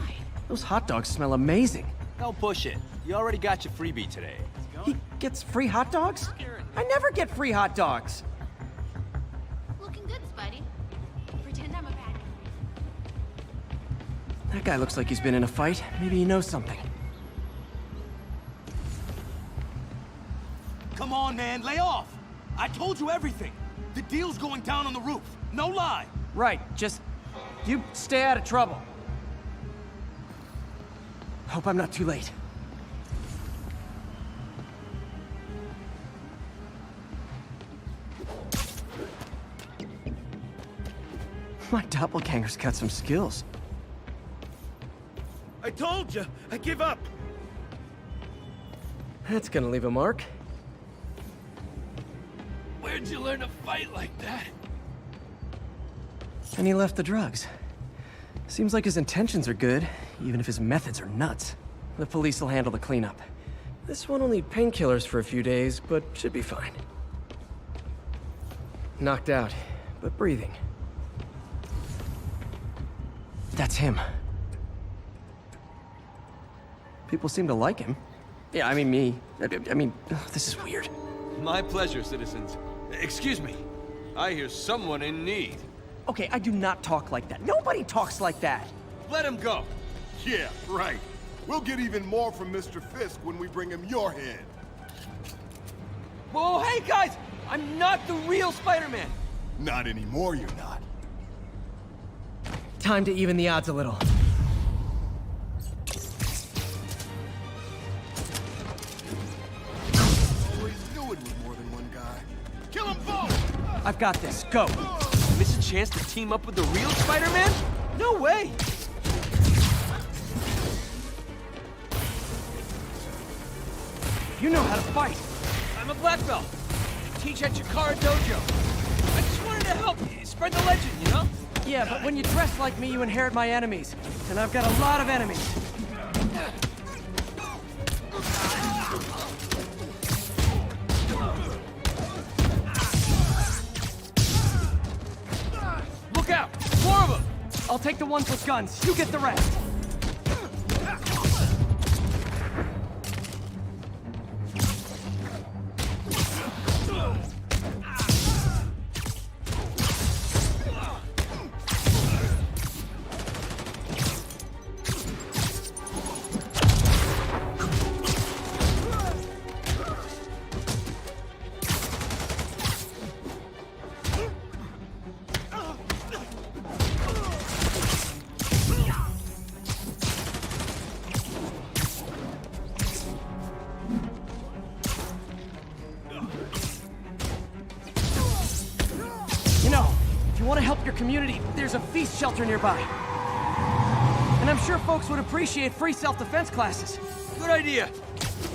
Those hot dogs smell amazing. Don't push it. You already got your freebie today. He gets free hot dogs? I never get free hot dogs. Looking good, Spidey. Pretend I'm a bad guy. That guy looks like he's been in a fight. Maybe he knows something. Come on, man, lay off! I told you everything! The deal's going down on the roof. No lie! Right, just... you stay out of trouble. Hope I'm not too late. My doppelganger's got some skills. I told you! I give up! That's gonna leave a mark. Where'd you learn to fight like that? And he left the drugs. Seems like his intentions are good, even if his methods are nuts. The police will handle the cleanup. This one will need painkillers for a few days, but should be fine. Knocked out, but breathing. That's him. People seem to like him. Yeah, I mean me. I mean, this is weird. My pleasure, citizens. Excuse me. I hear someone in need. Okay, I do not talk like that. Nobody talks like that. Let him go. Yeah, right. We'll get even more from Mr. Fisk when we bring him your head. Whoa, hey guys! I'm not the real Spider-Man! Not anymore, you're not. Time to even the odds a little. Always knew it was more than one guy. Kill them both! I've got this. Go! Miss a chance to team up with the real Spider-Man? No way! You know how to fight. I'm a black belt. Teach at Chikara Dojo. I just wanted to help you spread the legend, you know? Yeah, but when you dress like me, you inherit my enemies. And I've got a lot of enemies. Look out! More of them! I'll take the ones with guns. You get the rest. Community, there's a feast shelter nearby. And I'm sure folks would appreciate free self-defense classes. Good idea.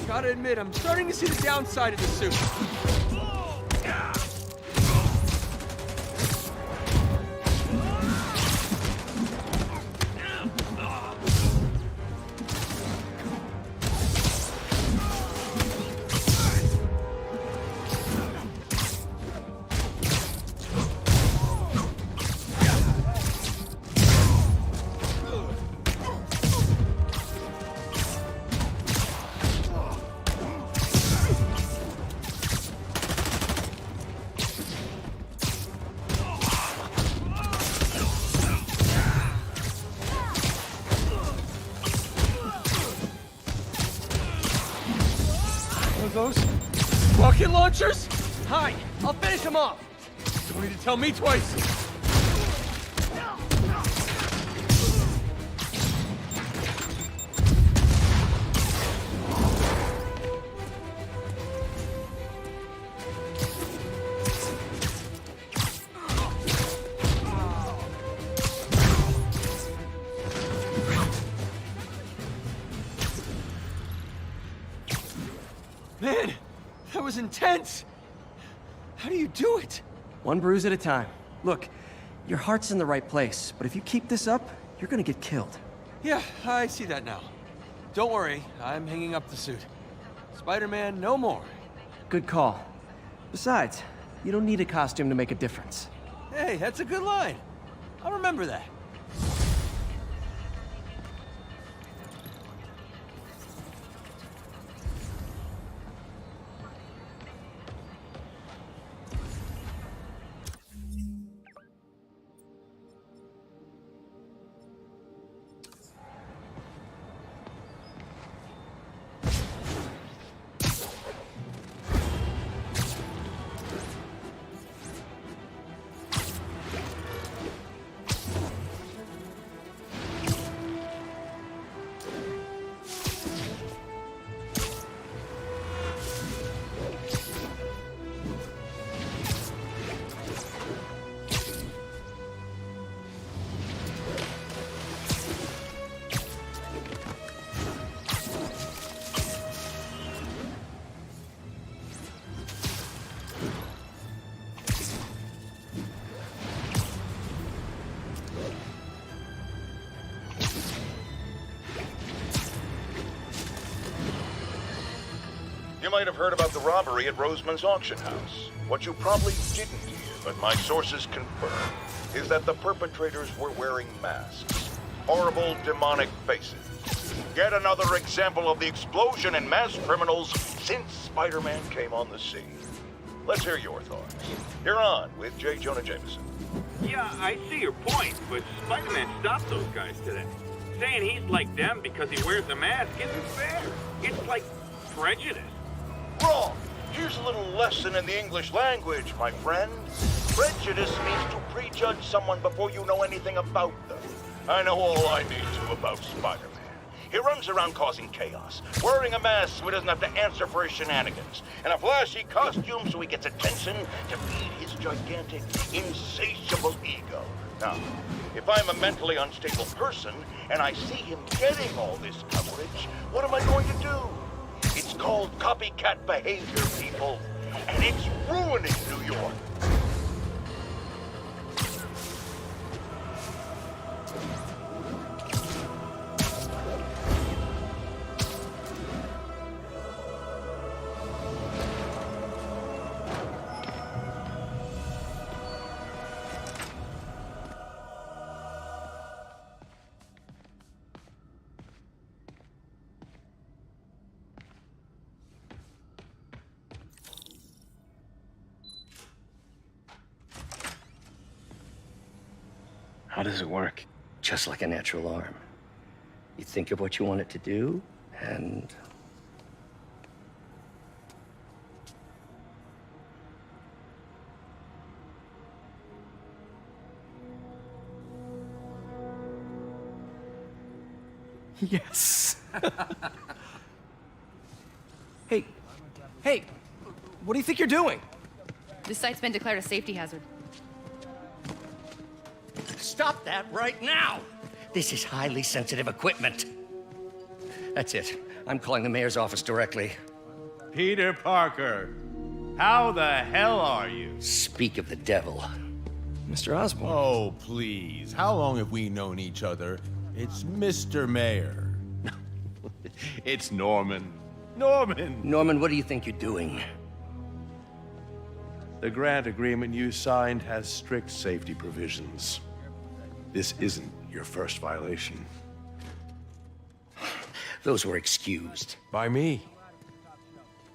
Gotta admit, I'm starting to see the downside of the suit. Those rocket launchers? Hi, I'll finish them off. Don't need to tell me twice. Man, that was intense! How do you do it? One bruise at a time. Look, your heart's in the right place, but if you keep this up, you're gonna get killed. Yeah, I see that now. Don't worry, I'm hanging up the suit. Spider-Man, no more. Good call. Besides, you don't need a costume to make a difference. Hey, that's a good line. I'll remember that. You might have heard about the robbery at Roseman's auction house. What you probably didn't hear, but my sources confirm, is that the perpetrators were wearing masks. horrible demonic faces. Yet another example of the explosion in mass criminals since Spider-Man came on the scene. Let's hear your thoughts. You're on with J. Jonah Jameson. Yeah, I see your point, but Spider-Man stopped those guys today. Saying he's like them because he wears a mask isn't fair. It's like prejudice. Wrong. Here's a little lesson in the English language, my friend. Prejudice means to prejudge someone before you know anything about them. I know all I need to about Spider-Man. He runs around causing chaos, wearing a mask so he doesn't have to answer for his shenanigans, and a flashy costume so he gets attention to feed his gigantic, insatiable ego. Now, if I'm a mentally unstable person and I see him getting all this coverage, what am I going to do? It's called copycat behavior, people, and it's ruining New York. How does it work? Just like a natural arm. You think of what you want it to do, and... Yes. Hey, what do you think you're doing? This site's been declared a safety hazard. Stop that right now! This is highly sensitive equipment. That's it. I'm calling the mayor's office directly. Peter Parker, how the hell are you? Speak of the devil. Mr. Osborn. Oh, please. How long have we known each other? It's Mr. Mayor. It's Norman. Norman, what do you think you're doing? The grant agreement you signed has strict safety provisions. This isn't your first violation. Those were excused. By me.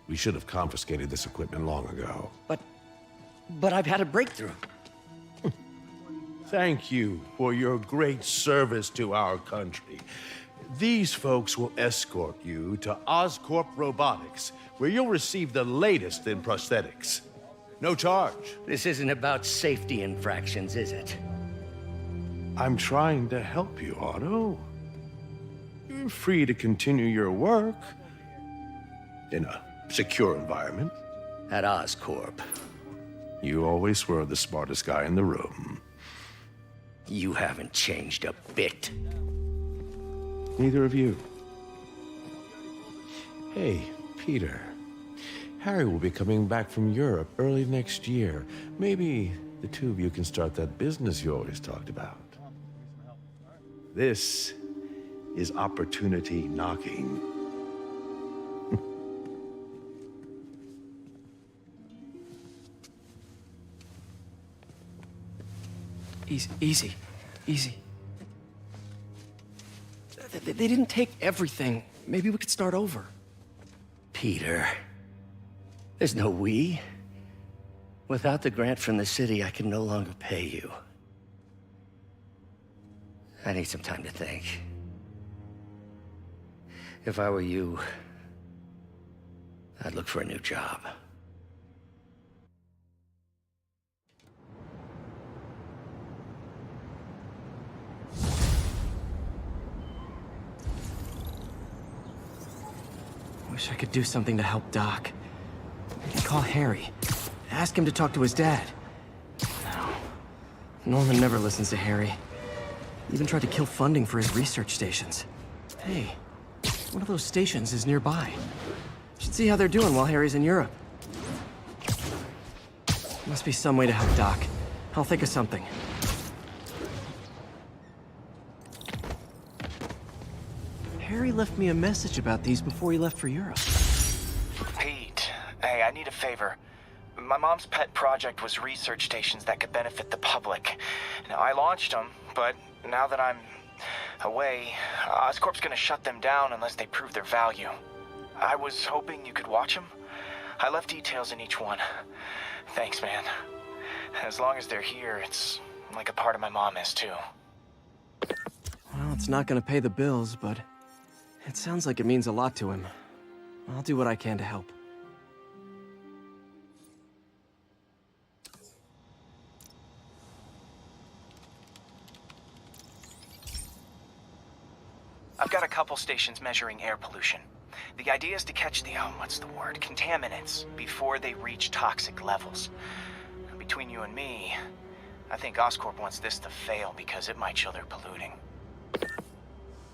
We should have confiscated this equipment long ago. But I've had a breakthrough. Thank you for your great service to our country. These folks will escort you to Oscorp Robotics, where you'll receive the latest in prosthetics. No charge. This isn't about safety infractions, is it? I'm trying to help you, Otto. You're free to continue your work in a secure environment. At Oscorp. You always were the smartest guy in the room. You haven't changed a bit. Neither of you. Hey, Peter. Harry will be coming back from Europe early next year. Maybe the two of you can start that business you always talked about. This is opportunity knocking. Easy. They didn't take everything. Maybe we could start over. Peter, there's no we. Without the grant from the city, I can no longer pay you. I need some time to think. If I were you, I'd look for a new job. Wish I could do something to help Doc. I could call Harry. Ask him to talk to his dad. No. Norman never listens to Harry. He even tried to kill funding for his research stations. Hey, one of those stations is nearby. Should see how they're doing while Harry's in Europe. Must be some way to help Doc. I'll think of something. Harry left me a message about these before he left for Europe. Pete, hey, I need a favor. My mom's pet project was research stations that could benefit the public. Now, I launched them, but now that I'm away, Oscorp's gonna shut them down unless they prove their value. I was hoping you could watch them. I left details in each one. Thanks, man. As long as they're here, it's like a part of my mom is, too. Well, it's not gonna pay the bills, but it sounds like it means a lot to him. I'll do what I can to help. I've got a couple stations measuring air pollution. The idea is to catch the, contaminants before they reach toxic levels. Between you and me, I think Oscorp wants this to fail because it might show they're polluting.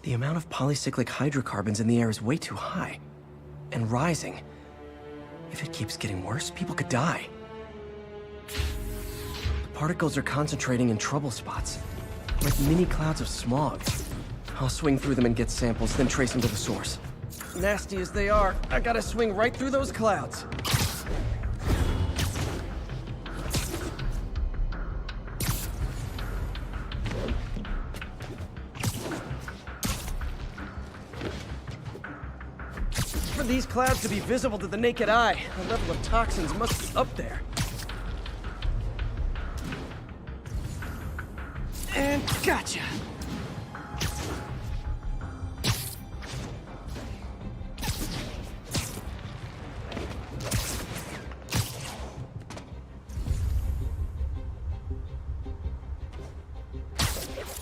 The amount of polycyclic hydrocarbons in the air is way too high. And rising. If it keeps getting worse, people could die. The particles are concentrating in trouble spots, like mini clouds of smog. I'll swing through them and get samples, then trace them to the source. Nasty as they are, I gotta swing right through those clouds. For these clouds to be visible to the naked eye, the level of toxins must be up there. And gotcha!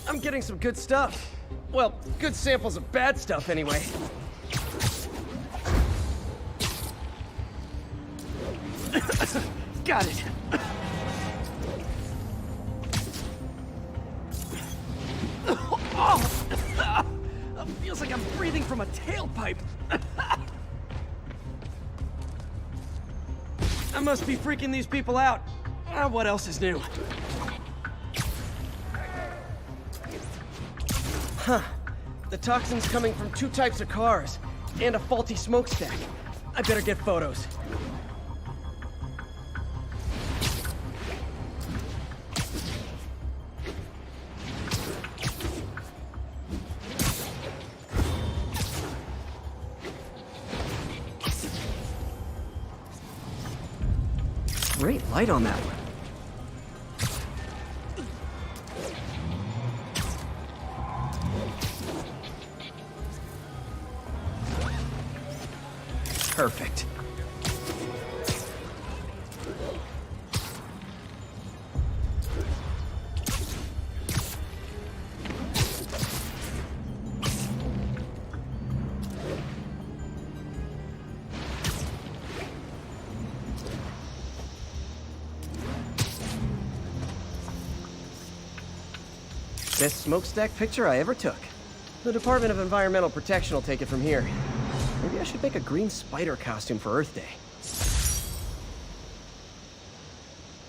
I'm getting some good stuff. Well, good samples of bad stuff, anyway. Got it. Oh! Feels like I'm breathing from a tailpipe. I must be freaking these people out. What else is new? Huh. The toxin's coming from 2 types of cars, and a faulty smokestack. I better get photos. Great light on that one. Perfect. Best smokestack picture I ever took. The Department of Environmental Protection will take it from here. Maybe I should make a green spider costume for Earth Day.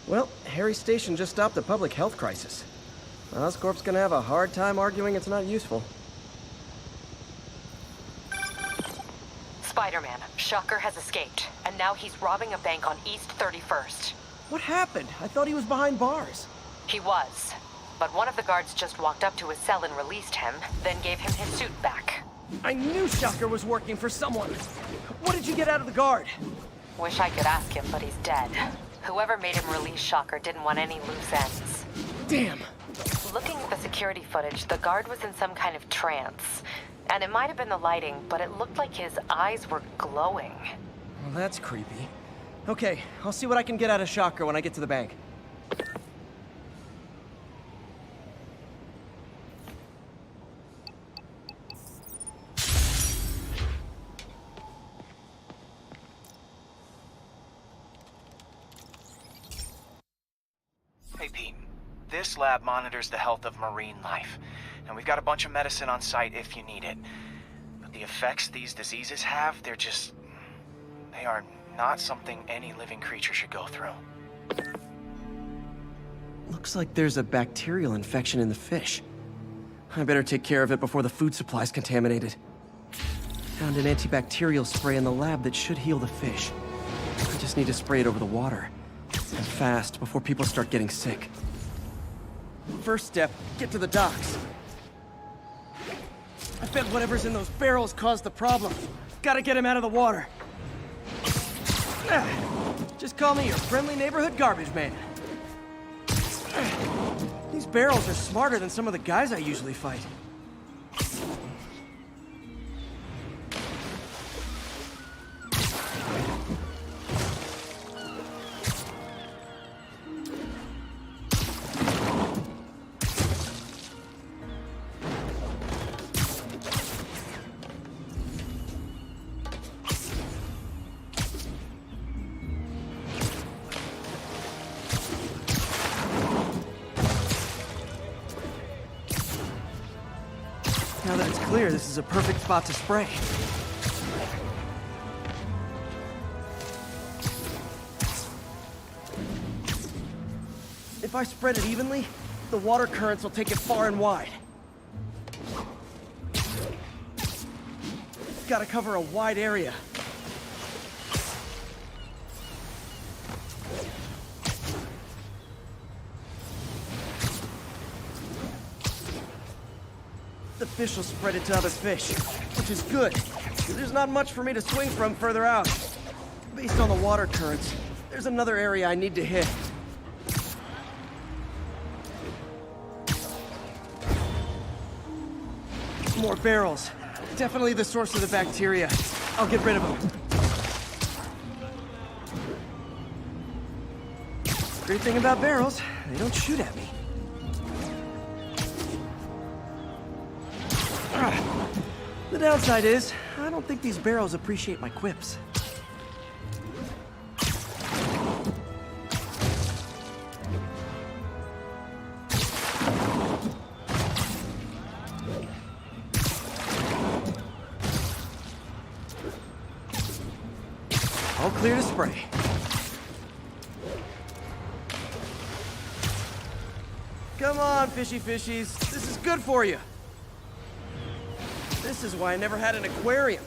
Well, Harry Station just stopped a public health crisis. Oscorp's gonna have a hard time arguing it's not useful. Spider-Man, Shocker has escaped, and now he's robbing a bank on East 31st. What happened? I thought he was behind bars. He was, but one of the guards just walked up to his cell and released him, then gave him his suit back. I knew Shocker was working for someone. What did you get out of the guard? Wish I could ask him, but he's dead. Whoever made him release Shocker didn't want any loose ends. Damn. Looking at the security footage, the guard was in some kind of trance. And it might have been the lighting, but it looked like his eyes were glowing. Well, that's creepy. Okay, I'll see what I can get out of Shocker when I get to the bank. Hey, Pete. This lab monitors the health of marine life, and we've got a bunch of medicine on site if you need it. But the effects these diseases have, they are not something any living creature should go through. Looks like there's a bacterial infection in the fish. I better take care of it before the food supply's contaminated. Found an antibacterial spray in the lab that should heal the fish. I just need to spray it over the water. And fast, before people start getting sick. First step, get to the docks. bet whatever's in those barrels caused the problem. Gotta get him out of the water. Just call me your friendly neighborhood garbage man. These barrels are smarter than some of the guys I usually fight. Now that it's clear, this is a perfect spot to spray. If I spread it evenly, the water currents will take it far and wide. Gotta cover a wide area. The fish will spread it to other fish, which is good. There's not much for me to swing from further out. Based on the water currents, there's another area I need to hit. More barrels. Definitely the source of the bacteria. I'll get rid of them. Great thing about barrels, they don't shoot at me. The downside is, I don't think these barrels appreciate my quips. All clear to spray. Come on, fishy fishies. This is good for you. This is why I never had an aquarium.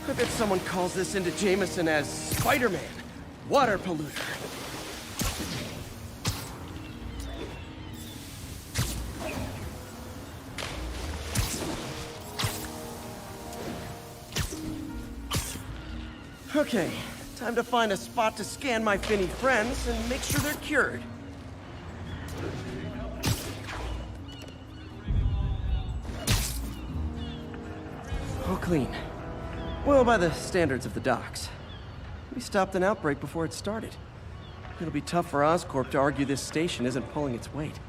I bet someone calls this into Jameson as Spider-Man, water polluter. Okay, time to find a spot to scan my finny friends and make sure they're cured. All clean. Well, by the standards of the docks. We stopped an outbreak before it started. It'll be tough for Oscorp to argue this station isn't pulling its weight.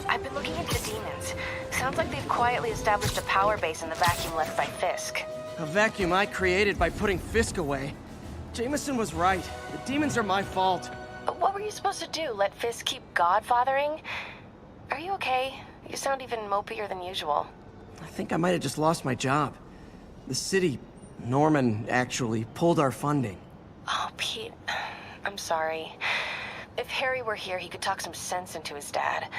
I've been looking into demons. Sounds like they've quietly established a power base in the vacuum left by Fisk. A vacuum I created by putting Fisk away. Jameson was right. The demons are my fault. But what were you supposed to do? Let Fisk keep godfathering? Are you okay? You sound even mopier than usual. I think I might have just lost my job. The city, Norman, actually pulled our funding. Oh, Pete, I'm sorry. If Harry were here, he could talk some sense into his dad.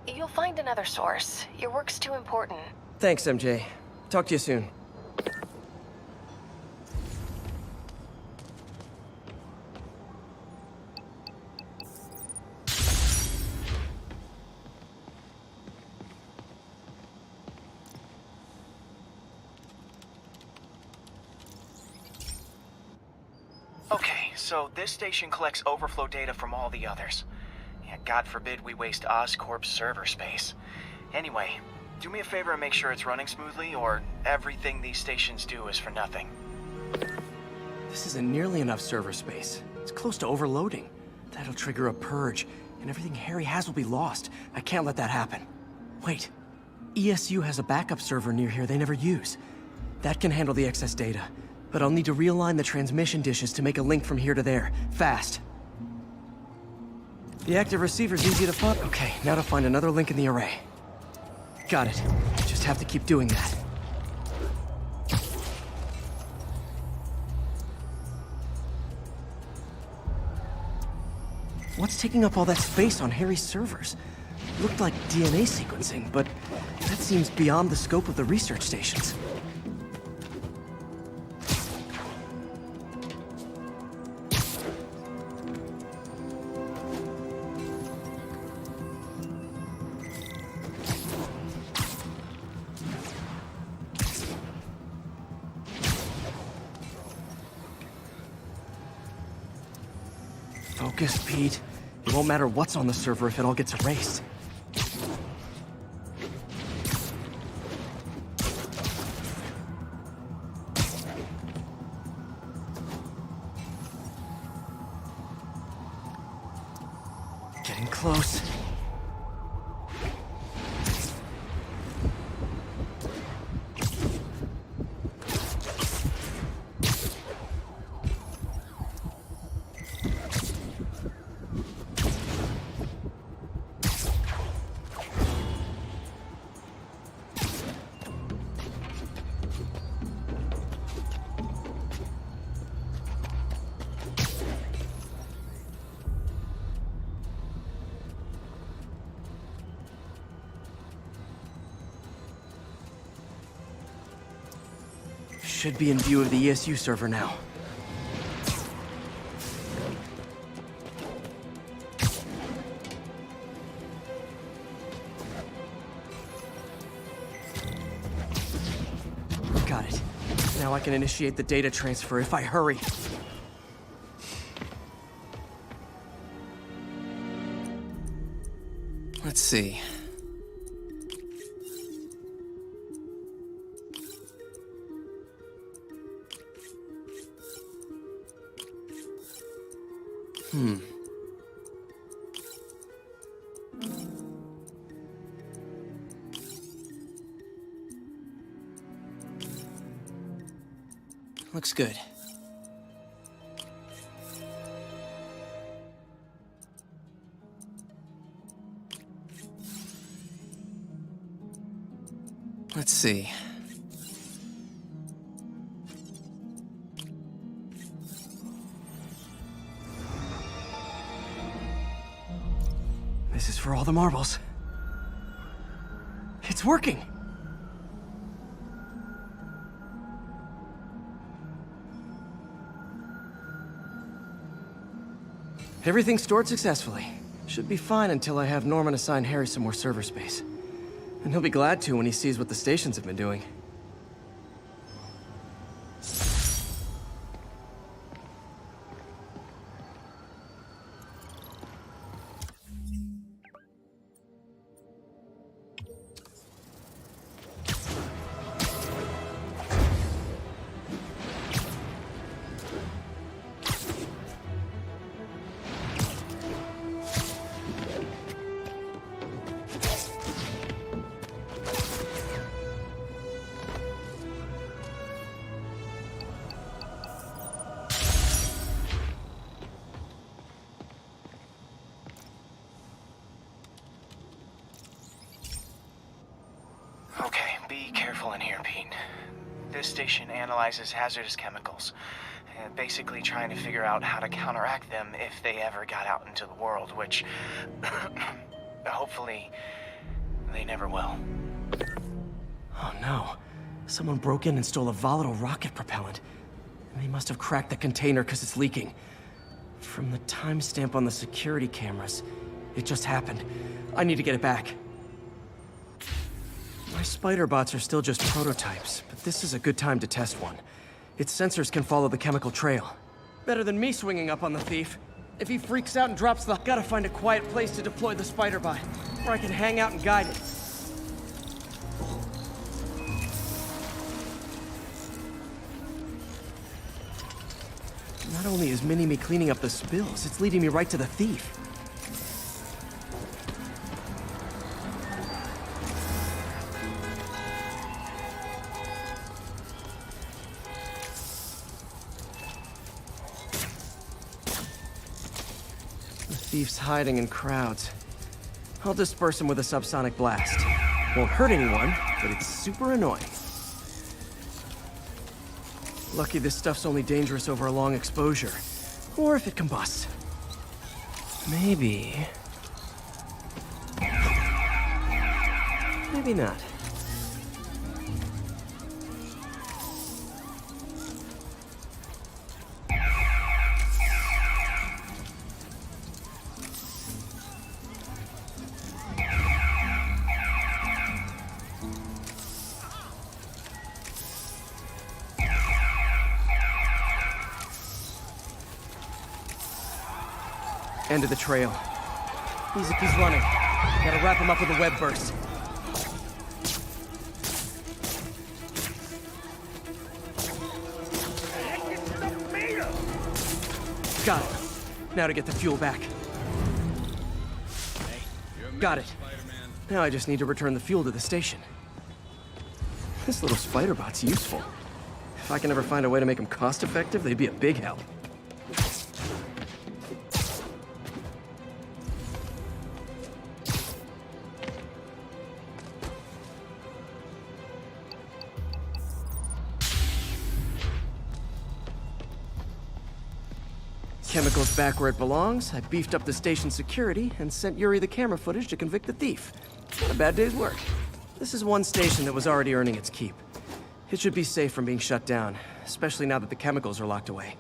You'll find another source. Your work's too important. Thanks, MJ. Talk to you soon. Okay, so this station collects overflow data from all the others. Yeah, God forbid we waste Oscorp's server space. Anyway, do me a favor and make sure it's running smoothly, or everything these stations do is for nothing. This isn't nearly enough server space. It's close to overloading. That'll trigger a purge, and everything Harry has will be lost. I can't let that happen. Wait. ESU has a backup server near here they never use. That can handle the excess data, but I'll need to realign the transmission dishes to make a link from here to there, fast. The active receiver's easy to find. Okay, now to find another link in the array. Got it. Just have to keep doing that. What's taking up all that space on Harry's servers? Looked like DNA sequencing, but that seems beyond the scope of the research stations. Focus, Pete. It won't matter what's on the server if it all gets erased. Getting close. Should be in view of the ESU server now. Got it. Now I can initiate the data transfer if I hurry. Let's see. Looks good. Let's see. This is for all the marbles. It's working! Everything stored successfully. Should be fine until I have Norman assign Harry some more server space. And he'll be glad to when he sees what the stations have been doing. Be careful in here, Pete. This station analyzes hazardous chemicals, basically trying to figure out how to counteract them if they ever got out into the world, which hopefully they never will. Oh no. Someone broke in and stole a volatile rocket propellant. And they must have cracked the container because it's leaking. From the timestamp on the security cameras, it just happened. I need to get it back. My spider bots are still just prototypes, but this is a good time to test one. Its sensors can follow the chemical trail. Better than me swinging up on the thief. If he freaks out and drops the... Gotta find a quiet place to deploy the spider bot, where I can hang out and guide it. Not only is Mini-Me cleaning up the spills, it's leading me right to the thief. The thief's hiding in crowds. I'll disperse him with a subsonic blast. Won't hurt anyone, but it's super annoying. Lucky this stuff's only dangerous over a long exposure. Or if it combusts. Maybe... maybe not. End of the trail. He's running. Gotta wrap him up with a web burst. Got it. Now to get the fuel back. Got it. Now I just need to return the fuel to the station. This little spider bot's useful. If I can ever find a way to make them cost-effective, they'd be a big help. Chemicals back where it belongs. I beefed up the station's security and sent Yuri the camera footage to convict the thief. Not a bad day's work. This is one station that was already earning its keep. It should be safe from being shut down, especially now that the chemicals are locked away.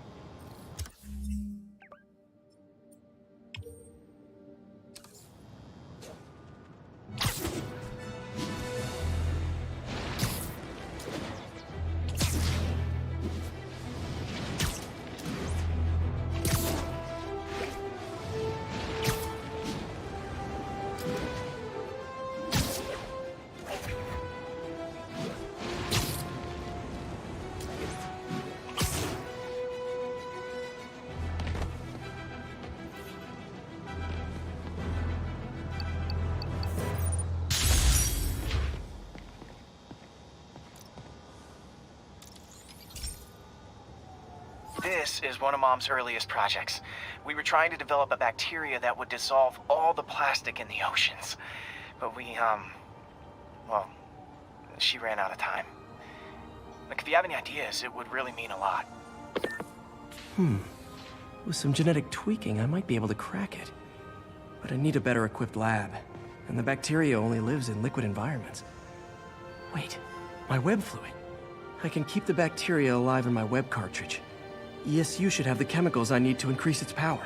This is one of Mom's earliest projects. We were trying to develop a bacteria that would dissolve all the plastic in the oceans. But well, she ran out of time. Look, if you have any ideas, it would really mean a lot. With some genetic tweaking, I might be able to crack it. But I need a better equipped lab. And the bacteria only lives in liquid environments. Wait, my web fluid. I can keep the bacteria alive in my web cartridge. ESU should have the chemicals I need to increase its power.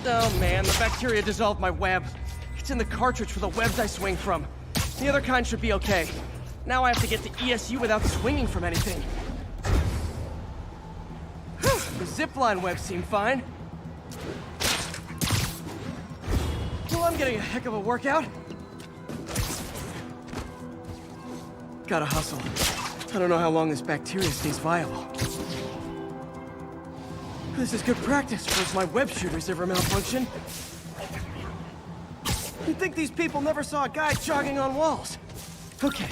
Oh man, the bacteria dissolved my web. It's in the cartridge for the webs I swing from. The other kind should be okay. Now I have to get to ESU without swinging from anything. The zipline webs seem fine. Well, I'm getting a heck of a workout. Gotta hustle. I don't know how long this bacteria stays viable. This is good practice for if my web shooters ever malfunction. You'd think these people never saw a guy jogging on walls. Okay,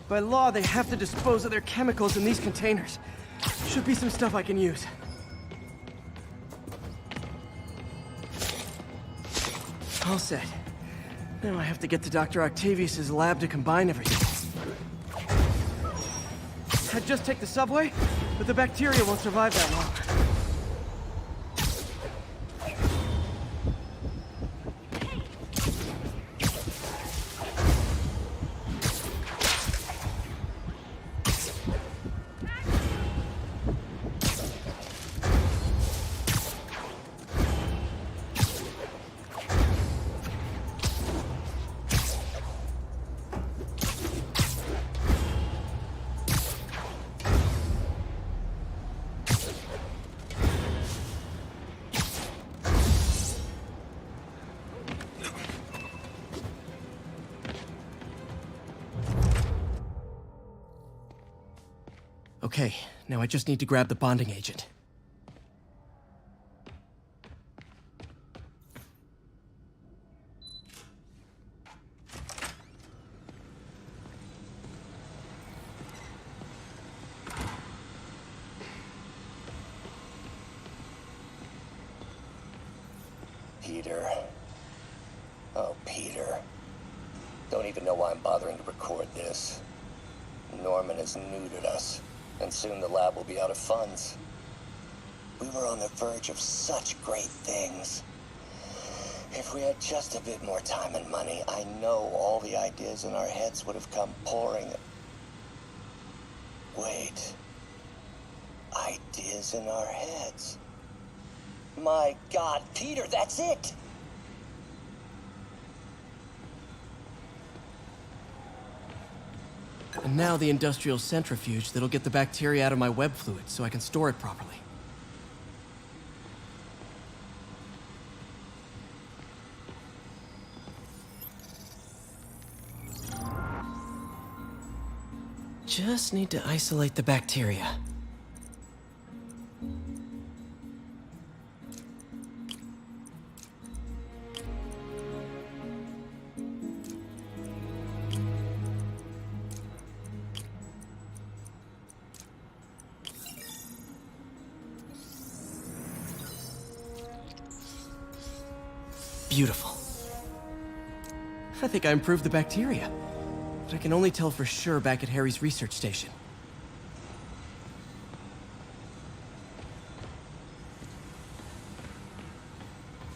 By law, they have to dispose of their chemicals in these containers. Should be some stuff I can use. All set. Now I have to get to Dr. Octavius's lab to combine everything. I'd just take the subway, but the bacteria won't survive that long. Okay, now I just need to grab the bonding agent. Peter. Oh, Peter. Don't even know why I'm bothering to record this. Norman has neutered us, and soon the lab will be out of funds. We were on the verge of such great things. If we had just a bit more time and money, I know all the ideas in our heads would have come pouring. Wait. Ideas in our heads. My God, Peter, that's it! And now the industrial centrifuge that'll get the bacteria out of my web fluid so I can store it properly. Just need to isolate the bacteria. Beautiful. I think I improved the bacteria. But I can only tell for sure back at Harry's research station.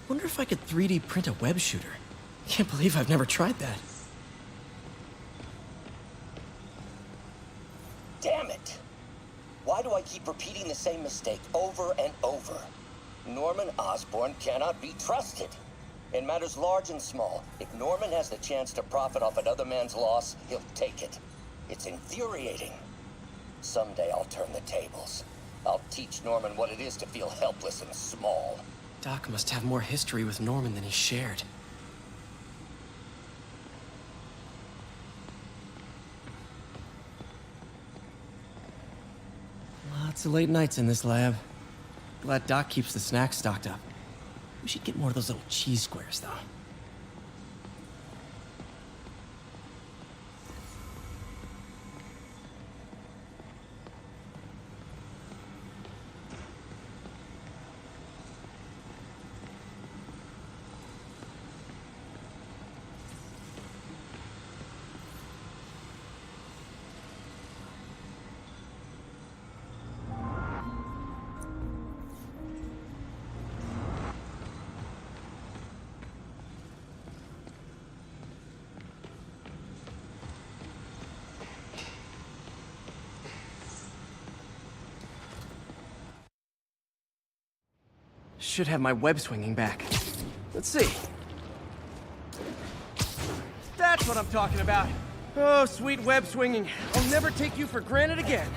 Wonder if I could 3D print a web shooter. Can't believe I've never tried that. Damn it! Why do I keep repeating the same mistake over and over? Norman Osborn cannot be trusted. In matters large and small, if Norman has the chance to profit off another man's loss, he'll take it. It's infuriating. Someday I'll turn the tables. I'll teach Norman what it is to feel helpless and small. Doc must have more history with Norman than he shared. Lots of late nights in this lab. Glad Doc keeps the snacks stocked up. We should get more of those little cheese squares, though. Should have my web swinging back. Let's see. That's what I'm talking about. Oh, sweet web swinging. I'll never take you for granted again.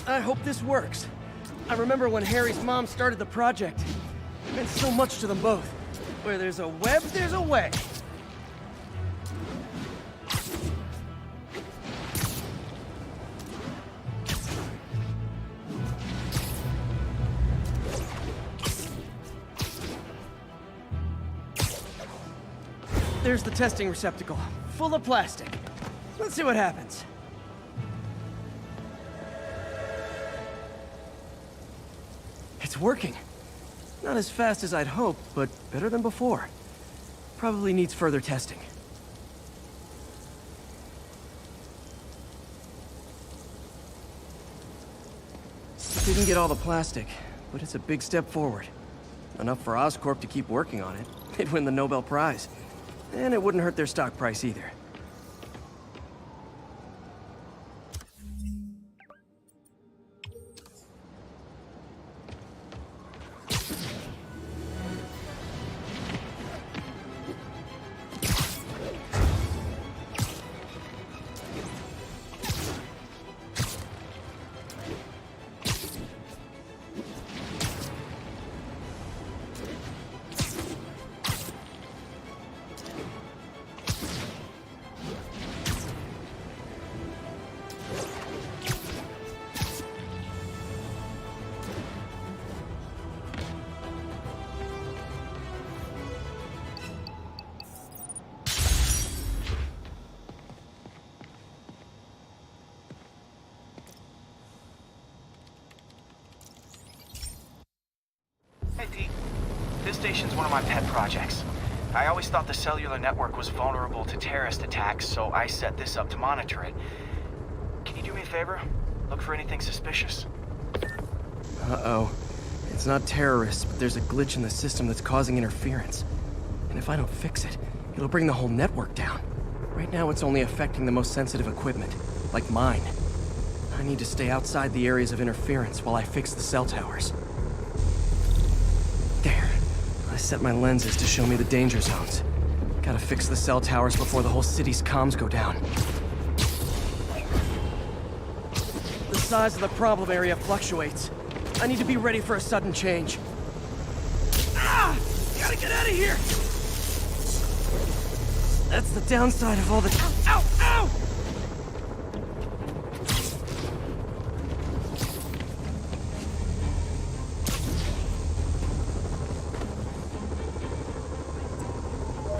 I hope this works. I remember when Harry's mom started the project. It meant so much to them both. Where there's a web, there's a way. There's the testing receptacle, full of plastic. Let's see what happens. It's working. Not as fast as I'd hoped, but better than before. Probably needs further testing. Didn't get all the plastic, but it's a big step forward. Enough for Oscorp to keep working on it. They'd win the Nobel Prize. And it wouldn't hurt their stock price either. Hey, Pete. This station's one of my pet projects. I always thought the cellular network was vulnerable to terrorist attacks, so I set this up to monitor it. Can you do me a favor? Look for anything suspicious? Uh-oh. It's not terrorists, but there's a glitch in the system that's causing interference. And if I don't fix it, it'll bring the whole network down. Right now, it's only affecting the most sensitive equipment, like mine. I need to stay outside the areas of interference while I fix the cell towers. There. I set my lenses to show me the danger zones. Gotta fix the cell towers before the whole city's comms go down. The size of the problem area fluctuates. I need to be ready for a sudden change. Ah! Gotta get out of here! That's the downside of all the... Ow! Ow!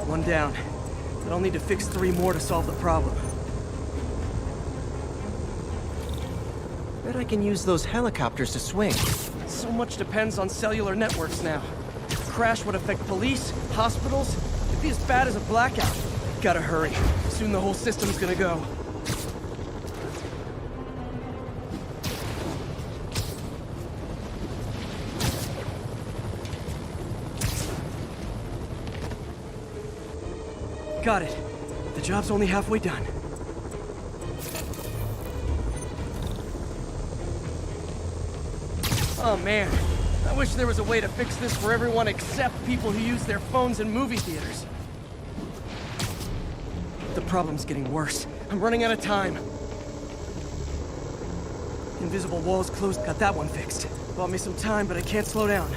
One down. But I'll need to fix 3 more to solve the problem. Bet I can use those helicopters to swing. So much depends on cellular networks now. A crash would affect police, hospitals. It'd be as bad as a blackout. Gotta hurry. Soon the whole system's gonna go. Got it. The job's only halfway done. Oh man, I wish there was a way to fix this for everyone except people who use their phones in movie theaters. The problem's getting worse. I'm running out of time. Invisible walls closed. Got that one fixed. Bought me some time, but I can't slow down.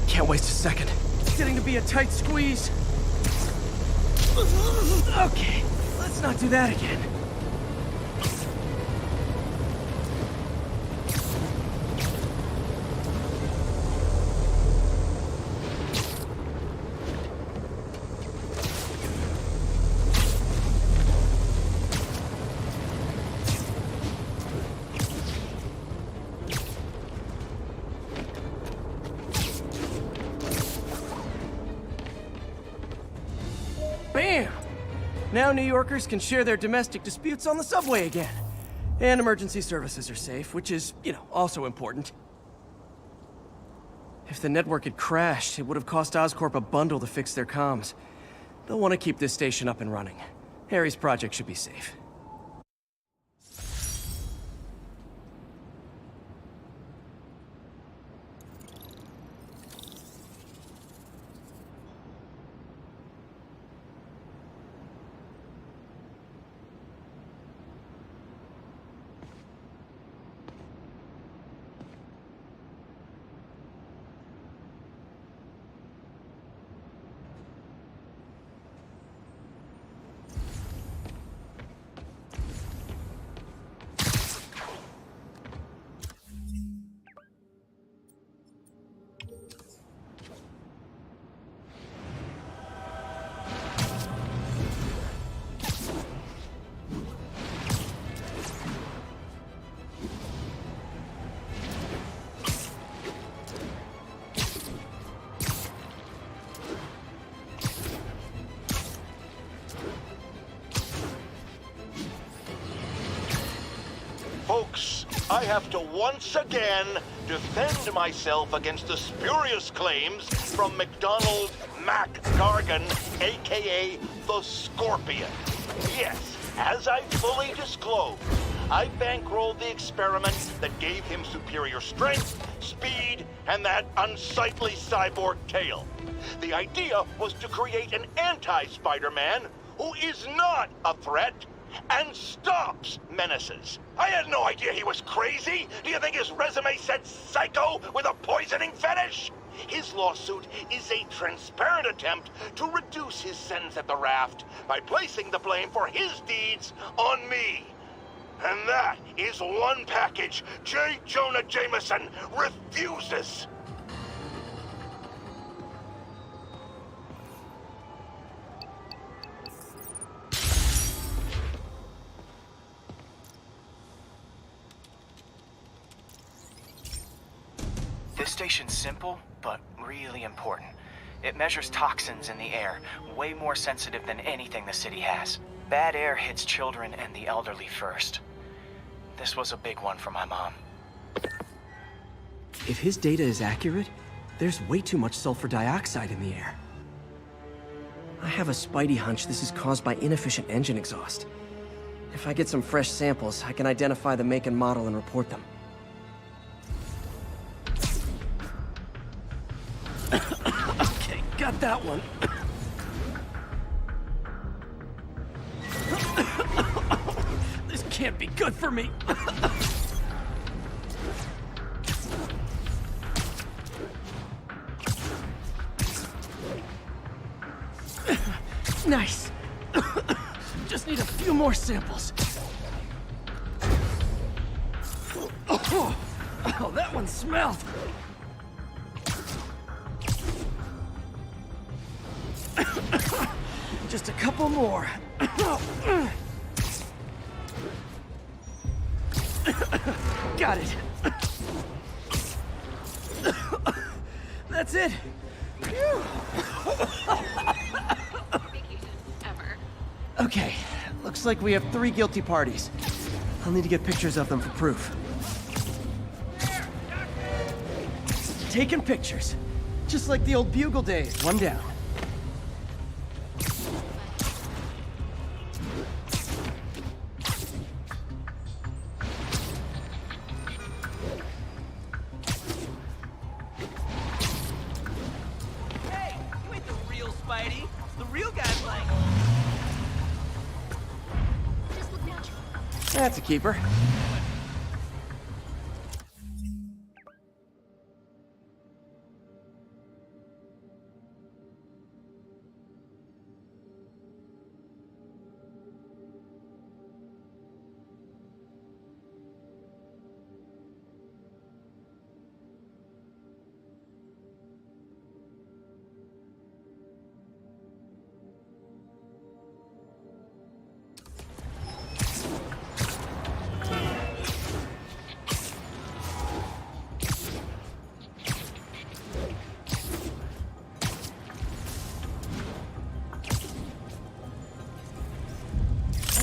Can't waste a second. It's getting to be a tight squeeze. Okay, let's not do that again. Bam! Now New Yorkers can share their domestic disputes on the subway again. And emergency services are safe, which is, also important. If the network had crashed, it would have cost Oscorp a bundle to fix their comms. They'll want to keep this station up and running. Harry's project should be safe. Folks, I have to once again defend myself against the spurious claims from McDonald Mac Gargan, aka the Scorpion. Yes, as I fully disclosed, I bankrolled the experiment that gave him superior strength, speed, and that unsightly cyborg tail. The idea was to create an anti-Spider-Man who is not a threat and stops menaces. I had no idea he was crazy. Do you think his resume said psycho with a poisoning fetish? His lawsuit is a transparent attempt to reduce his sentence at the raft by placing the blame for his deeds on me. And that is one package J. Jonah Jameson refuses. This station's simple, but really important. It measures toxins in the air, way more sensitive than anything the city has. Bad air hits children and the elderly first. This was a big one for my mom. If his data is accurate, there's way too much sulfur dioxide in the air. I have a spidey hunch this is caused by inefficient engine exhaust. If I get some fresh samples, I can identify the make and model and report them. Okay, got that one. This can't be good for me. Nice. Just need a few more samples. Oh, that one smelled. Just a couple more. Got it. That's it. Phew. Okay, looks like we have 3 guilty parties. I'll need to get pictures of them for proof. Taking pictures. Just like the old Bugle days. One down. Hey, you ain't the real Spidey. The real guy's like... That's a keeper.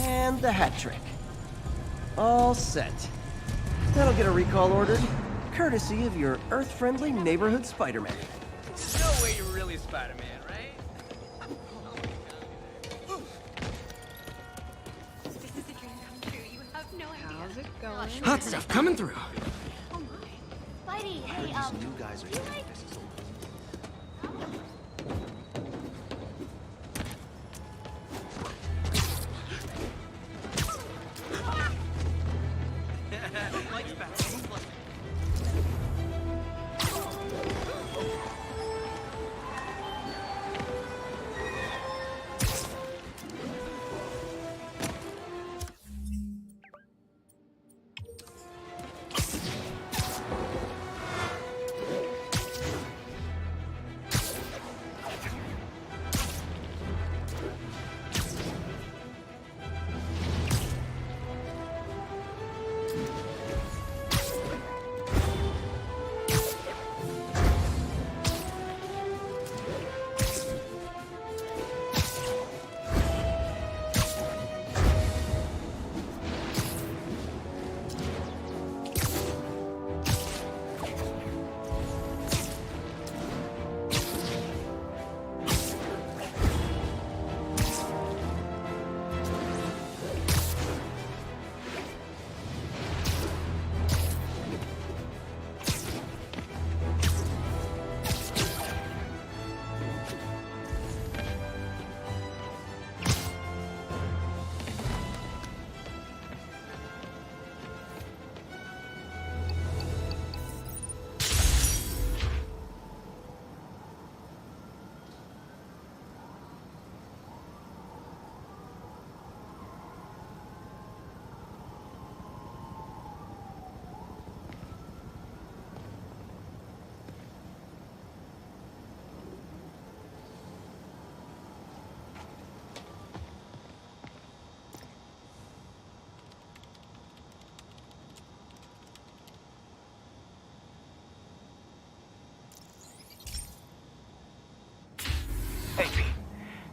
And the hat trick. All set. That'll get a recall ordered, courtesy of your Earth-friendly neighborhood Spider-Man. No way you're really Spider-Man, right? This is a dream come true. You have no idea. How's it going? Hot stuff coming through. Oh my. Spidey, hey, You guys are you like...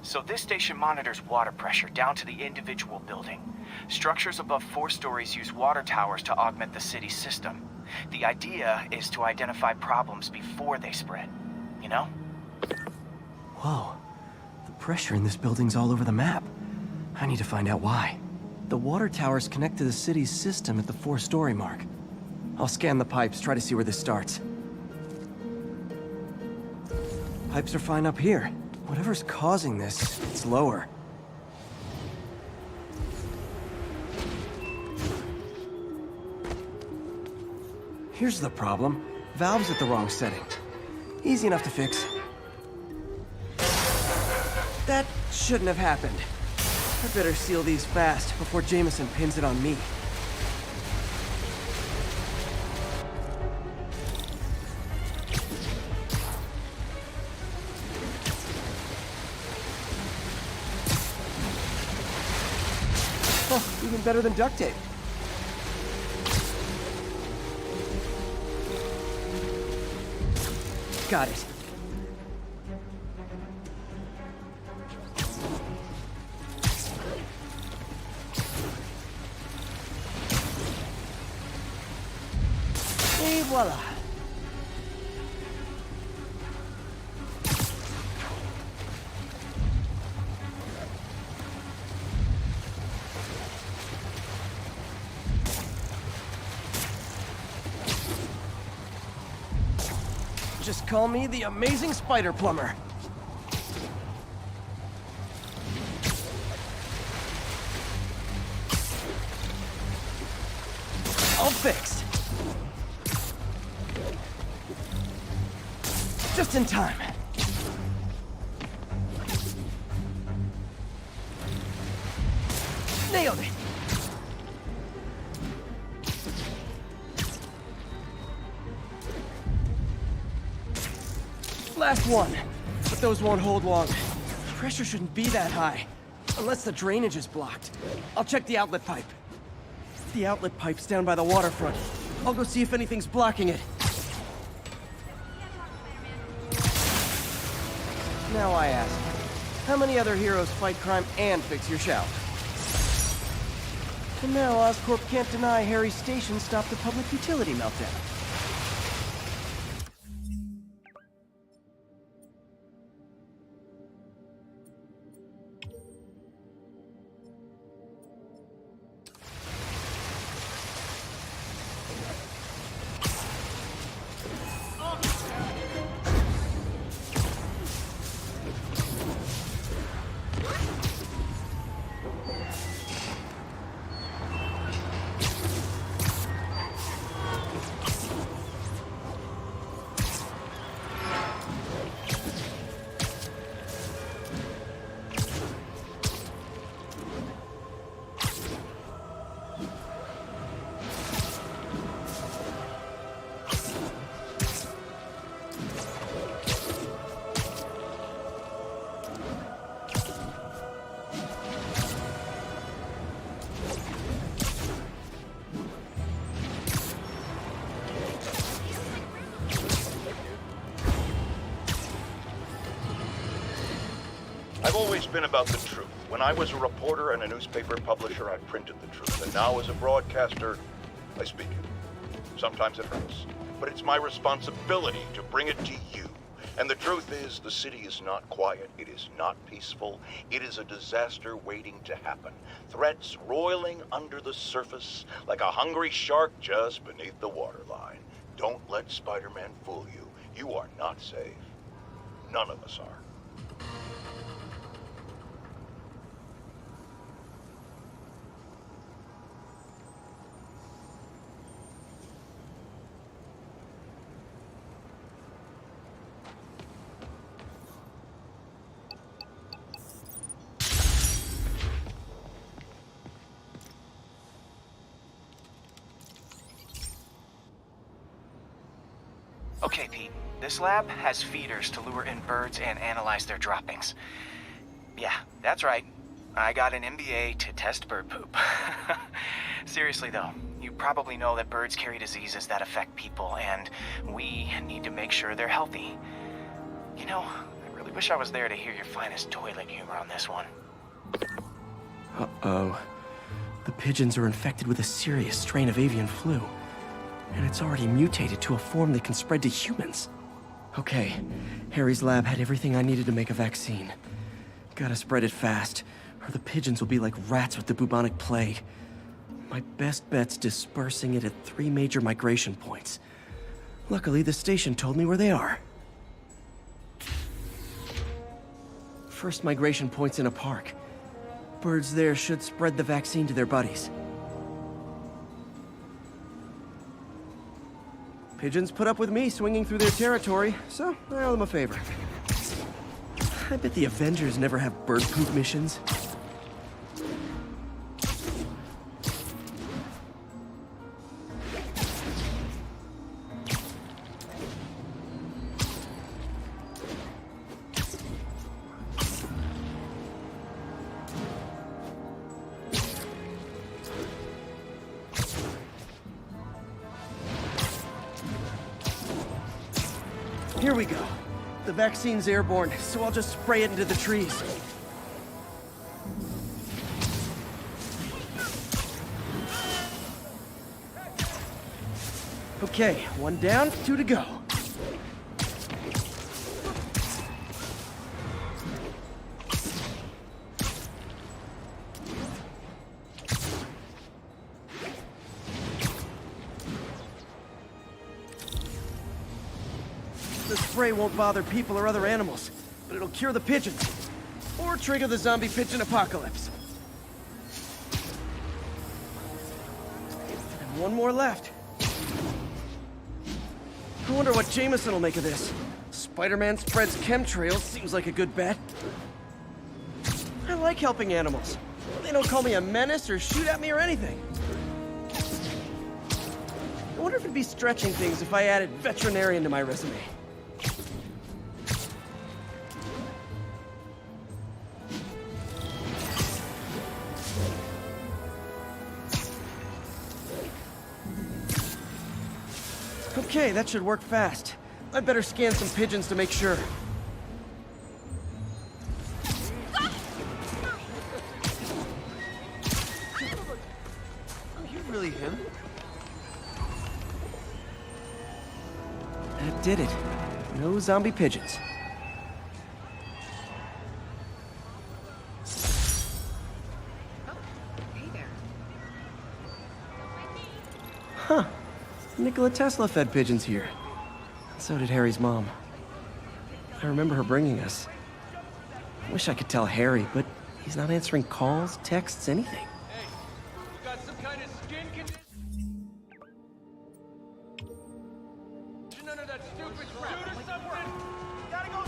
So this station monitors water pressure down to the individual building. Structures above 4 stories use water towers to augment the city's system. The idea is to identify problems before they spread, you know? Whoa. The pressure in this building's all over the map. I need to find out why. The water towers connect to the city's system at the 4-story mark. I'll scan the pipes, try to see where this starts. Pipes are fine up here. Whatever's causing this, it's lower. Here's the problem. Valve's at the wrong setting. Easy enough to fix. That shouldn't have happened. I better seal these fast before Jameson pins it on me. Oh, even better than duct tape. Got it. Et voila. Just call me the amazing spider plumber. All fixed. Just in time. Nailed it. Last one, but those won't hold long. Pressure shouldn't be that high, unless the drainage is blocked. I'll check the outlet pipe. The outlet pipe's down by the waterfront. I'll go see if anything's blocking it. Now I ask, how many other heroes fight crime and fix your shower? And now Oscorp can't deny Harry's station stopped the public utility meltdown. I've always been about the truth. When I was a reporter and a newspaper publisher, I printed the truth. And now as a broadcaster, I speak it. Sometimes it hurts, but it's my responsibility to bring it to you. And the truth is, the city is not quiet. It is not peaceful. It is a disaster waiting to happen. Threats roiling under the surface like a hungry shark just beneath the waterline. Don't let Spider-Man fool you. You are not safe. None of us are. Okay, Pete. This lab has feeders to lure in birds and analyze their droppings. Yeah, that's right. I got an MBA to test bird poop. Seriously though, you probably know that birds carry diseases that affect people, and we need to make sure they're healthy. You know, I really Wish I was there to hear your finest toilet humor on this one. Uh-oh. The pigeons are infected with a serious strain of avian flu. And it's already mutated to a form that can spread to humans. Okay, Harry's lab had everything I needed to make a vaccine. Gotta spread it fast, or the pigeons will be like rats with the bubonic plague. My best bet's dispersing it at 3 major migration points. Luckily, the station told me where they are. First migration point's in a park. Birds there should spread the vaccine to their buddies. Pigeons put up with me swinging through their territory, so I owe them a favor. I bet the Avengers never have bird poop missions. Here we go. The vaccine's airborne, so I'll just spray it into the trees. Okay, 1 down, 2 to go. The spray won't bother people or other animals, but it'll cure the pigeons. Or trigger the zombie pigeon apocalypse. And 1 more left. I wonder what Jameson will make of this. Spider-Man spreads chemtrails, seems like a good bet. I like helping animals. They don't call me a menace or shoot at me or anything. I wonder if it'd be stretching things if I added veterinarian to my resume. Okay, that should work fast. I'd better scan some pigeons to make sure. Are you really him? That did it. No zombie pigeons. Huh. Nikola Tesla fed pigeons here. So did Harry's mom. I remember her bringing us. I wish I could tell Harry, but he's not answering calls, texts, anything. You got some kind of skin condition? None of that stupid crap. Shoot or something. Gotta go.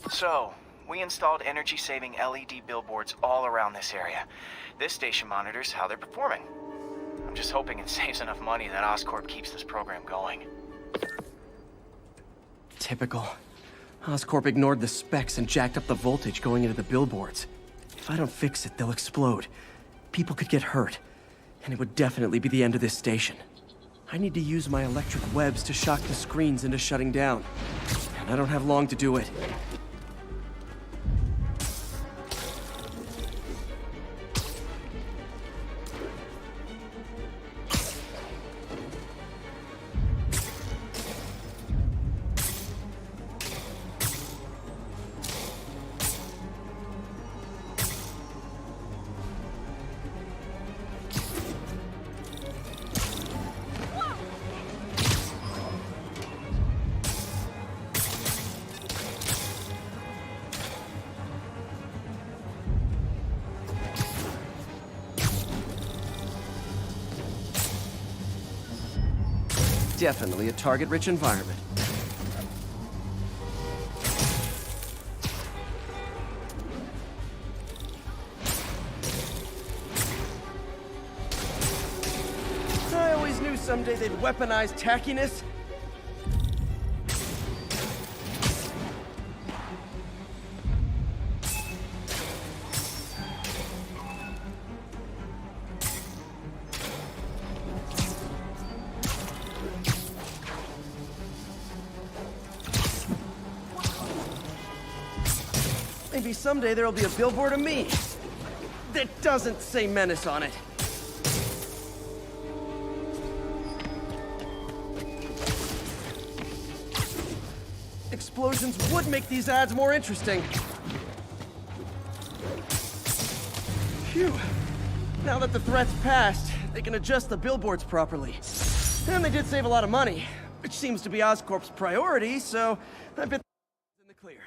So, we installed energy-saving LED billboards all around this area. This station monitors how they're performing. I'm just hoping it saves enough money that Oscorp keeps this program going. Typical. Oscorp ignored the specs and jacked up the voltage going into the billboards. If I don't fix it, they'll explode. People could get hurt. And it would definitely be the end of this station. I need to use my electric webs to shock the screens into shutting down. And I don't have long to do it. Definitely a target-rich environment. I always knew someday they'd weaponize tackiness. Maybe someday there'll be a billboard of me that doesn't say Menace on it. Explosions would make these ads more interesting. Phew. Now that the threat's passed, they can adjust the billboards properly. And they did save a lot of money, which seems to be Oscorp's priority, so I bet in the clear.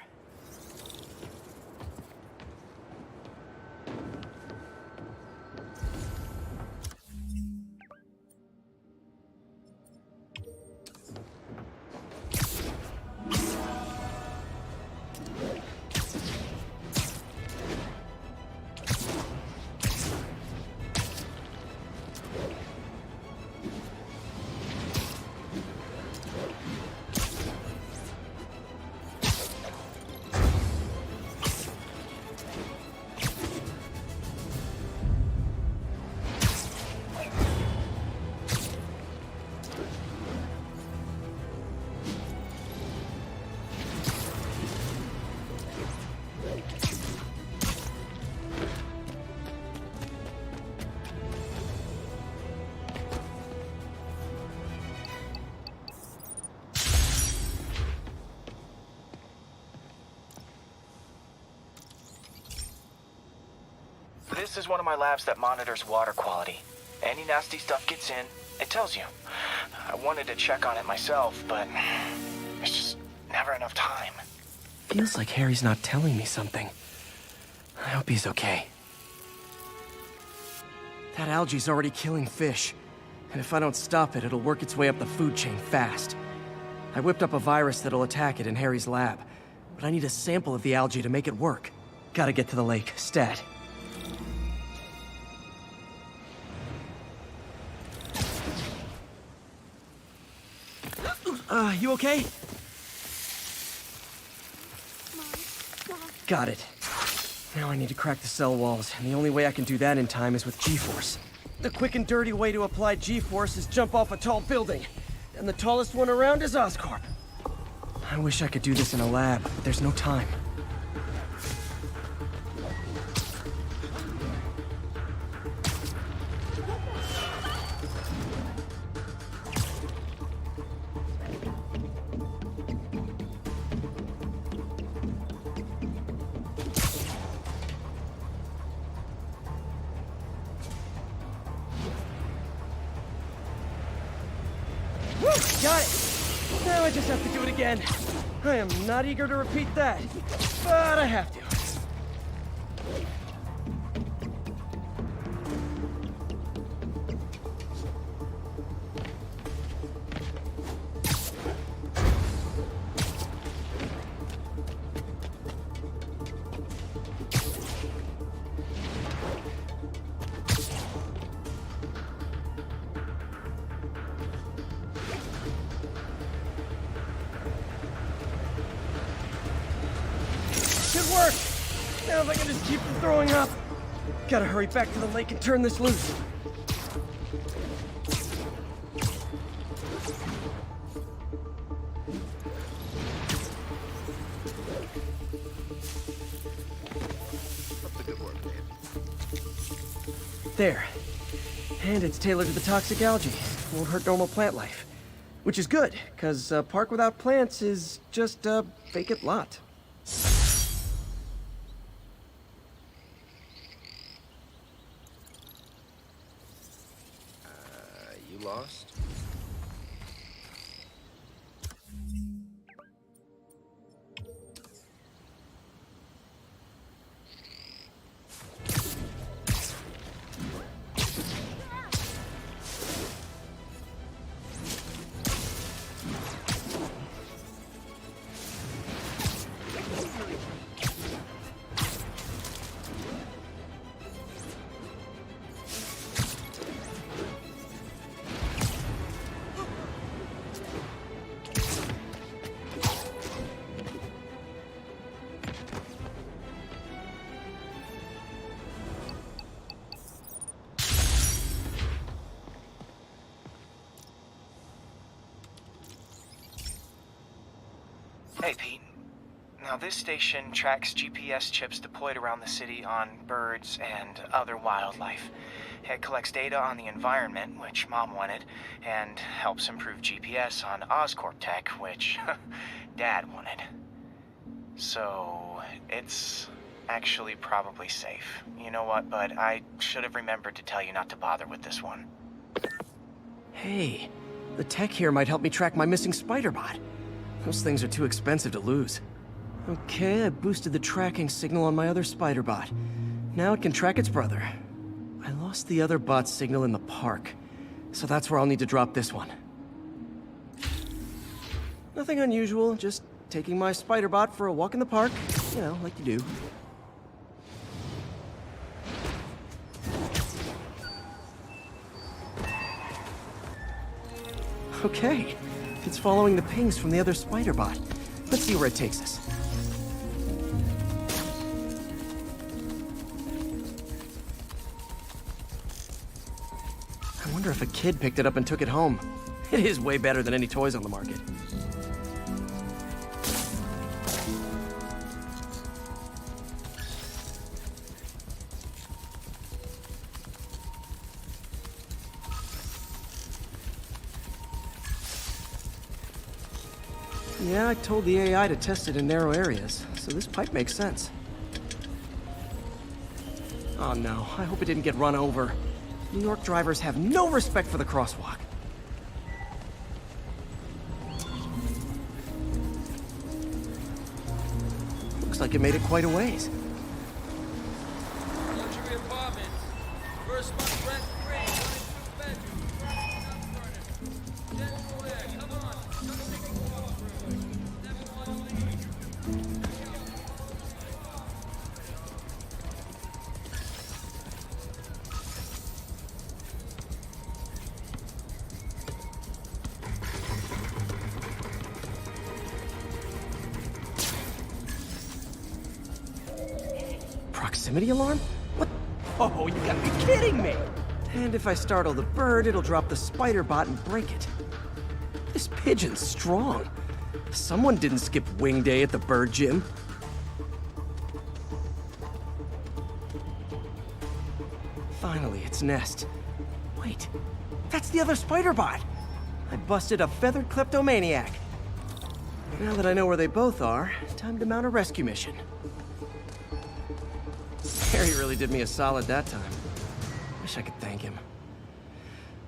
This is one of my labs that monitors water quality. Any nasty stuff gets in, it tells you. I wanted to check on it myself, but there's just never enough time. Feels like Harry's not telling me something. I hope he's okay. That algae's already killing fish. And if I don't stop it, it'll work its way up the food chain fast. I whipped up a virus that'll attack it in Harry's lab. But I need a sample of the algae to make it work. Gotta get to the lake, stat. You okay? Got it. Now I need to crack the cell walls, and the only way I can do that in time is with G-Force. The quick and dirty way to apply G-Force is jump off a tall building, and the tallest one around is Oscorp. I wish I could do this in a lab, but there's no time. Got it! Now I just have to do it again. I am not eager to repeat that, but I have to. Good work! Now if I can just keep from throwing up. Gotta hurry back to the lake and turn this loose. That's a good work, man. There. And it's tailored to the toxic algae. Won't hurt normal plant life. Which is good, because a park without plants is just a vacant lot. You lost? Hey, Pete. Now, this station tracks GPS chips deployed around the city on birds and other wildlife. It collects data on the environment, which Mom wanted, and helps improve GPS on Oscorp tech, which Dad wanted. So, it's actually probably safe. You know what, bud? I should have remembered to tell you not to bother with this one. Hey, the tech here might help me track my missing spider bot. Those things are too expensive to lose. Okay, I boosted the tracking signal on my other spider bot. Now it can track its brother. I lost the other bot's signal in the park, so that's where I'll need to drop this one. Nothing unusual, just taking my spider bot for a walk in the park. You know, like you do. Okay, it's following the pings from the other spider bot. Let's see where it takes us. I wonder if a kid picked it up and took it home. It is way better than any toys on the market. Yeah, I told the AI to test it in narrow areas, so this pipe makes sense. Oh no, I hope it didn't get run over. New York drivers have no respect for the crosswalk. Looks like it made it quite a ways. Luxury apartments. First month rent free. 1 and 2 bedrooms. Jet Square, come on. Come take a walk through. 713. Proximity alarm? What? Oh, you gotta be kidding me! And if I startle the bird, it'll drop the spider bot and break it. This pigeon's strong. Someone didn't skip wing day at the bird gym. Finally, its nest. Wait, that's the other spider bot! I busted a feathered kleptomaniac. Now that I know where they both are, time to mount a rescue mission. Harry really did me a solid that time. Wish I could thank him.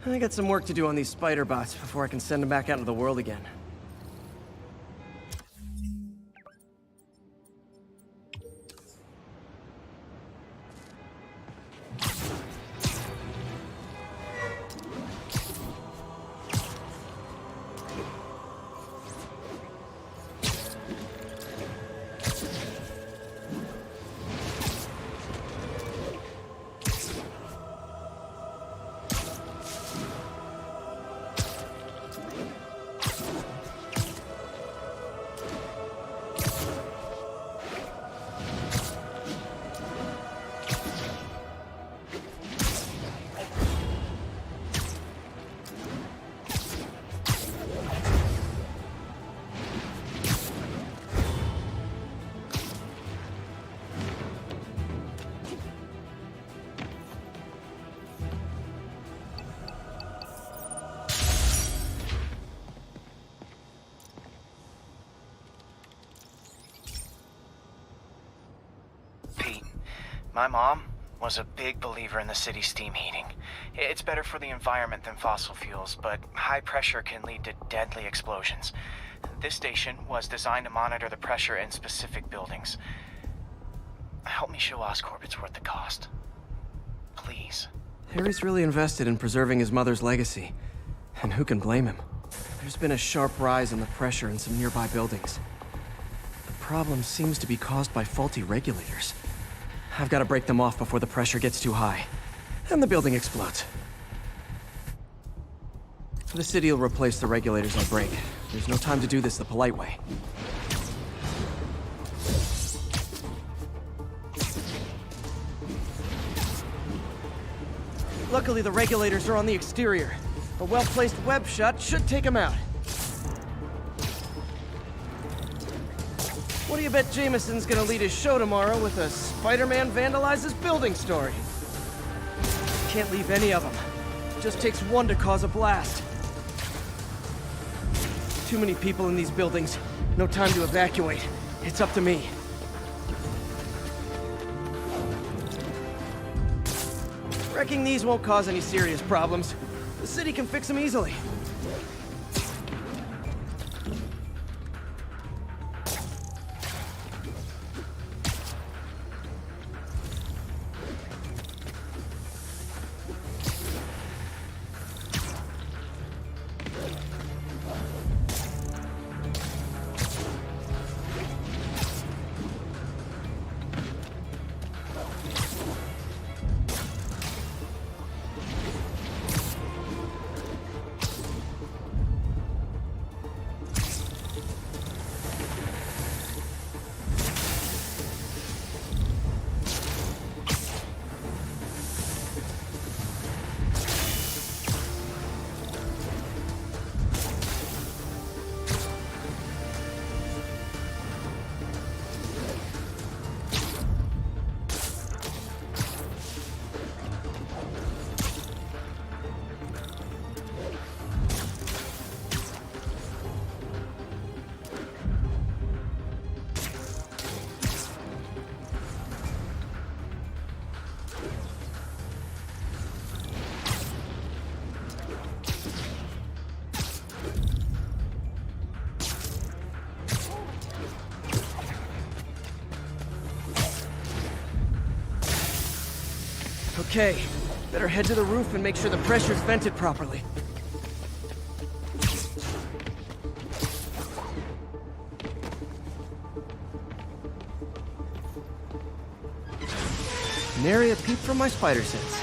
I got some work to do on these spider bots before I can send them back out into the world again. My mom was a big believer in the city's steam heating. It's better for the environment than fossil fuels, but high pressure can lead to deadly explosions. This station was designed to monitor the pressure in specific buildings. Help me show Oscorp it's worth the cost. Please. Harry's really invested in preserving his mother's legacy. And who can blame him? There's been a sharp rise in the pressure in some nearby buildings. The problem seems to be caused by faulty regulators. I've got to break them off before the pressure gets too high. And the building explodes. The city will replace the regulators I break. There's no time to do this the polite way. Luckily, the regulators are on the exterior. A well-placed web shut should take them out. What do you bet Jameson's gonna lead his show tomorrow with a Spider-Man vandalizes building story? Can't leave any of them. Just takes one to cause a blast. Too many people in these buildings. No time to evacuate. It's up to me. Wrecking these won't cause any serious problems. The city can fix them easily. Okay, better head to the roof and make sure the pressure's vented properly. Nary a peep from my spider sense.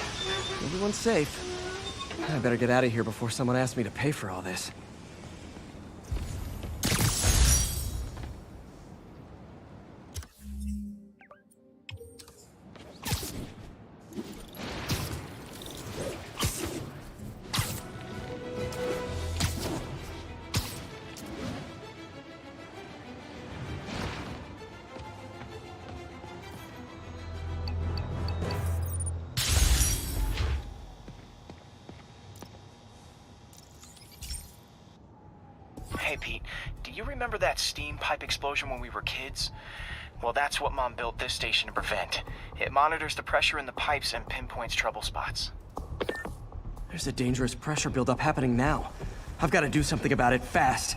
Everyone's safe. I better get out of here before someone asks me to pay for all this. Hey, Pete, do you remember that steam pipe explosion when we were kids? Well, that's what Mom built this station to prevent. It monitors the pressure in the pipes and pinpoints trouble spots. There's a dangerous pressure buildup happening now. I've got to do something about it fast.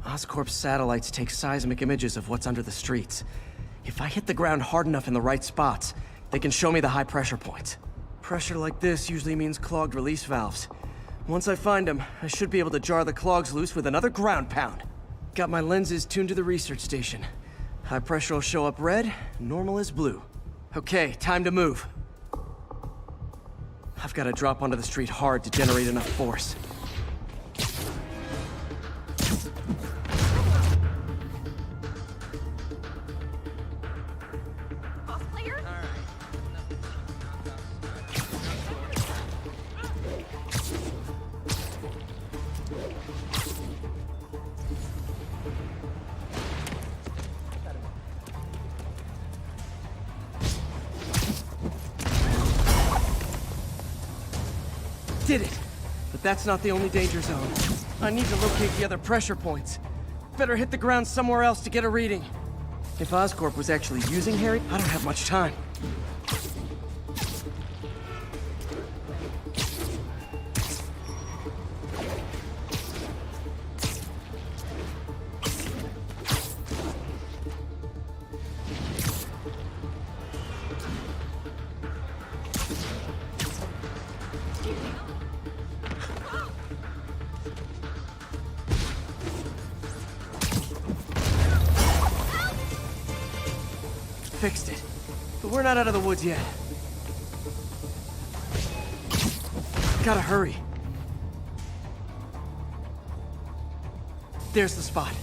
Oscorp's satellites take seismic images of what's under the streets. If I hit the ground hard enough in the right spots, they can show me the high pressure points. Pressure like this usually means clogged release valves. Once I find them, I should be able to jar the clogs loose with another ground pound. Got my lenses tuned to the research station. High pressure will show up red, normal is blue. Okay, time to move. I've got to drop onto the street hard to generate enough force. Did it! But that's not the only danger zone. I need to locate the other pressure points. Better hit the ground somewhere else to get a reading. If Oscorp was actually using Harry, I don't have much time. Fixed it. But we're not out of the woods yet. Gotta hurry. There's the spot.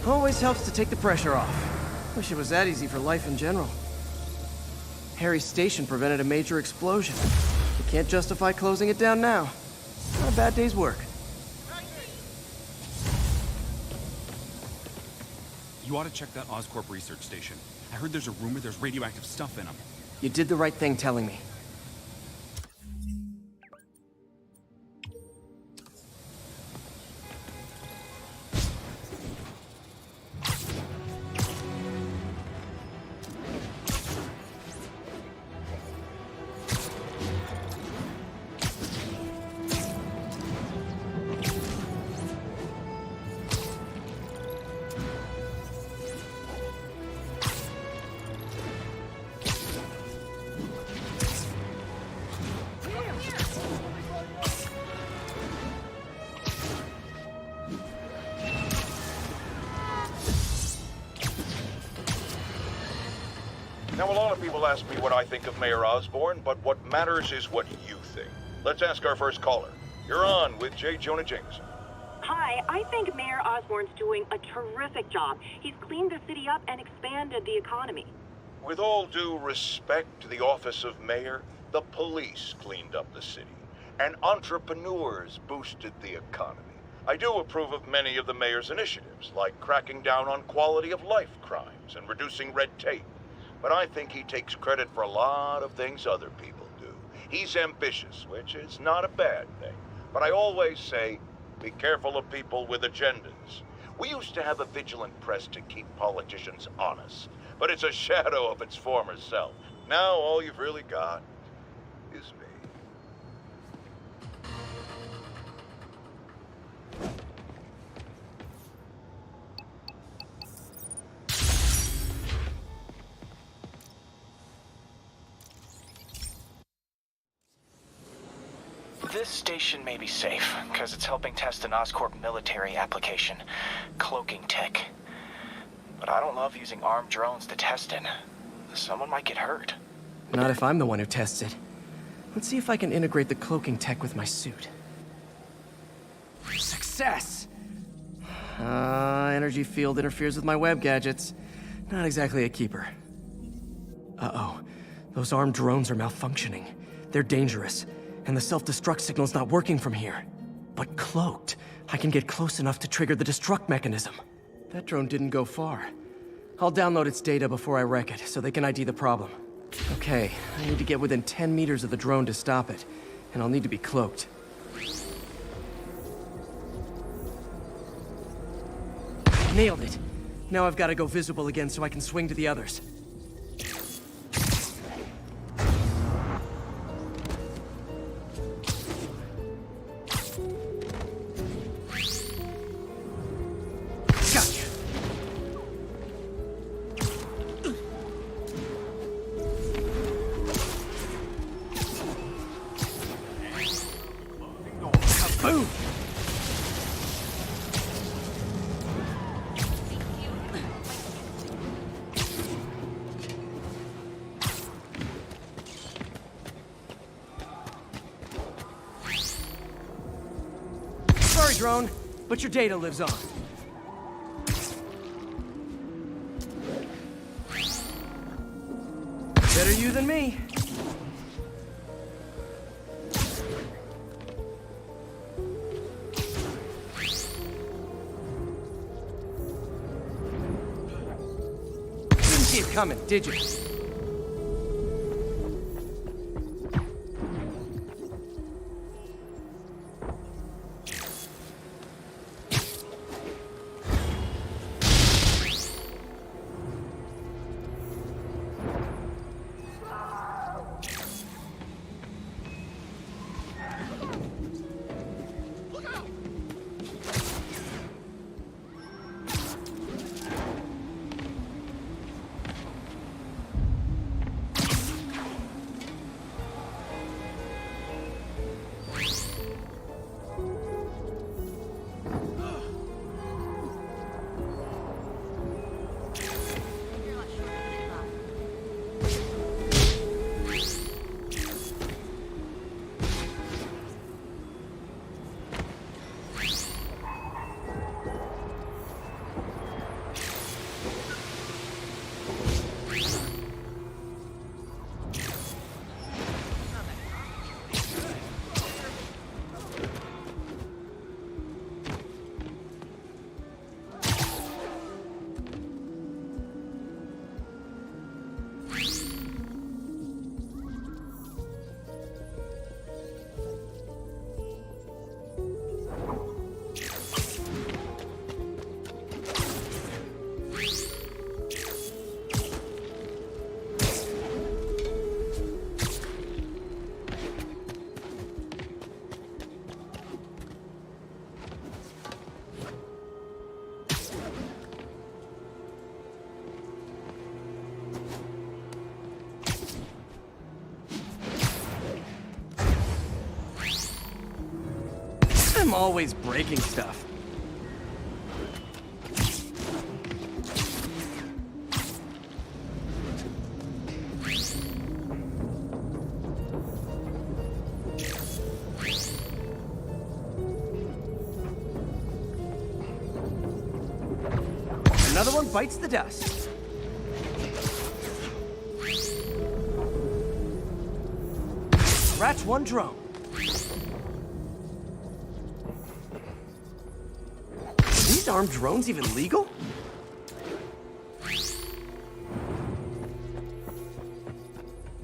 Always helps to take the pressure off. Wish it was that easy for life in general. Harry's station prevented a major explosion. You can't justify closing it down now. Not a bad day's work. You ought to check that Oscorp research station. I heard there's a rumor there's radioactive stuff in them. You did the right thing telling me. Now, a lot of people ask me what I think of Mayor Osborn, but what matters is what you think. Let's ask our first caller. You're on with J. Jonah Jameson. Hi, I think Mayor Osborn's doing a terrific job. He's cleaned the city up and expanded the economy. With all due respect to the office of mayor, the police cleaned up the city, and entrepreneurs boosted the economy. I do approve of many of the mayor's initiatives, like cracking down on quality of life crimes and reducing red tape. But I think he takes credit for a lot of things other people do. He's ambitious, which is not a bad thing. But I always say, be careful of people with agendas. We used to have a vigilant press to keep politicians honest, but it's a shadow of its former self. Now all you've really got is me. This station may be safe, because it's helping test an Oscorp military application, cloaking tech. But I don't love using armed drones to test it. Someone might get hurt. Not if I'm the one who tests it. Let's see if I can integrate the cloaking tech with my suit. Success! Energy field interferes with my web gadgets. Not exactly a keeper. Uh-oh. Those armed drones are malfunctioning. They're dangerous. And the self-destruct signal's not working from here. But cloaked, I can get close enough to trigger the destruct mechanism. That drone didn't go far. I'll download its data before I wreck it, so they can ID the problem. Okay, I need to get within 10 meters of the drone to stop it, and I'll need to be cloaked. Nailed it! Now I've got to go visible again so I can swing to the others. Boom! Sorry, drone, but your data lives on. Better you than me. Didn't see it coming, did you? I'm always breaking stuff. Another one bites the dust. Scratch one drone. Are these armed drones even legal?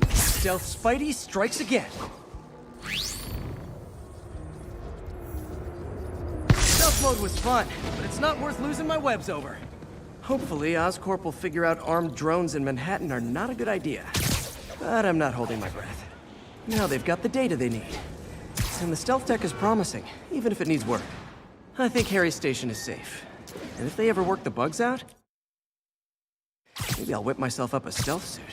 Stealth Spidey strikes again. Stealth mode was fun, but it's not worth losing my webs over. Hopefully, Oscorp will figure out armed drones in Manhattan are not a good idea. But I'm not holding my breath. Now they've got the data they need. And the stealth tech is promising, even if it needs work. I think Harry's station is safe. And if they ever work the bugs out, maybe I'll whip myself up a stealth suit.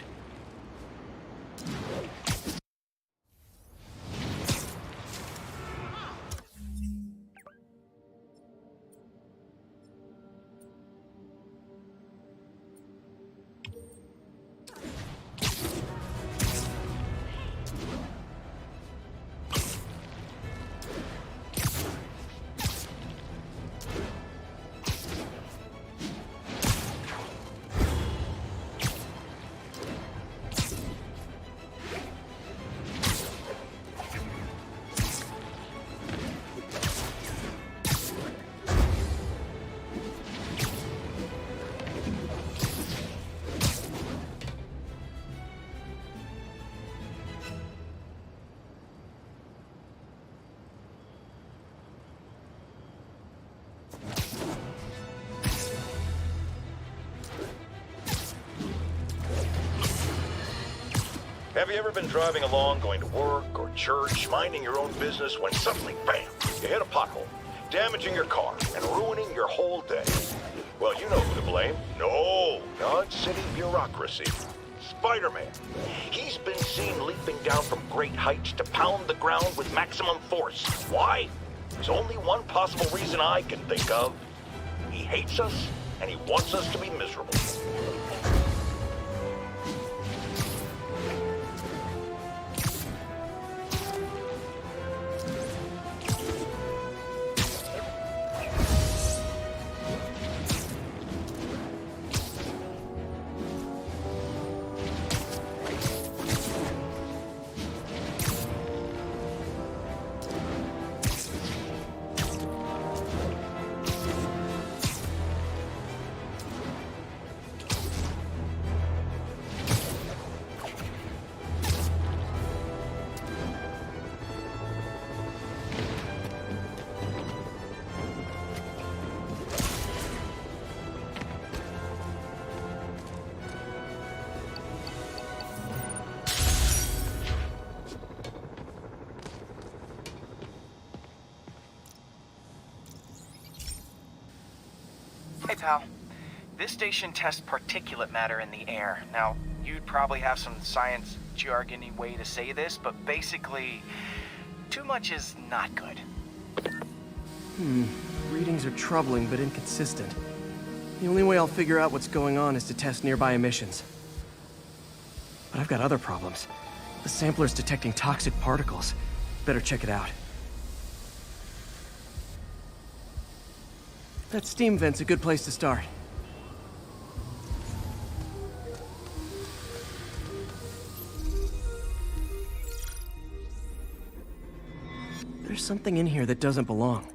Have you ever been driving along, going to work or church, minding your own business, when suddenly, bam, you hit a pothole, damaging your car and ruining your whole day? Well, you know who to blame. No, not city bureaucracy. Spider-Man. He's been seen leaping down from great heights to pound the ground with maximum force. Why? There's only one possible reason I can think of. He hates us, and he wants us to be miserable. Hey, pal. This station tests particulate matter in the air. Now, you'd probably have some science jargony way to say this, but basically, too much is not good. Readings are troubling but inconsistent. The only way I'll figure out what's going on is to test nearby emissions. But I've got other problems. The sampler's detecting toxic particles. Better check it out. That steam vent's a good place to start. There's something in here that doesn't belong.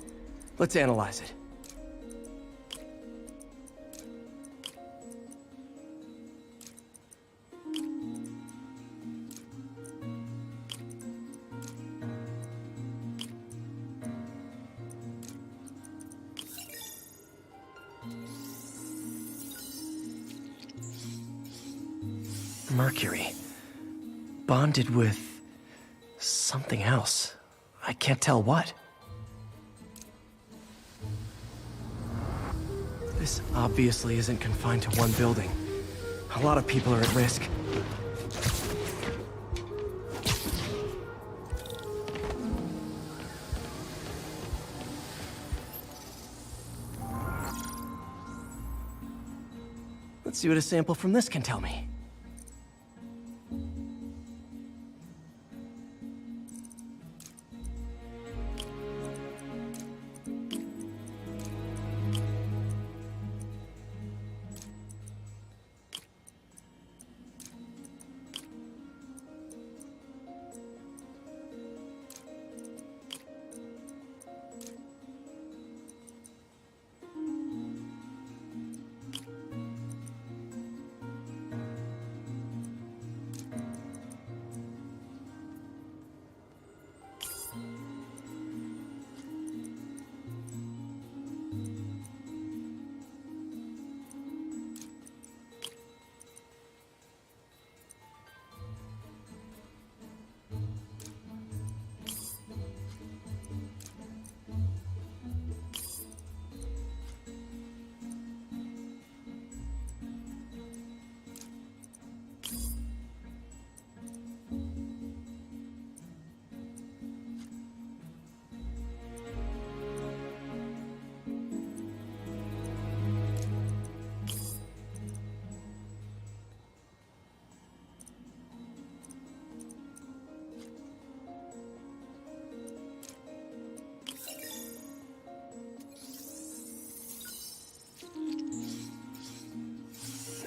Let's analyze it. Mercury. Bonded with something else. I can't tell what. This obviously isn't confined to one building. A lot of people are at risk. Let's see what a sample from this can tell me.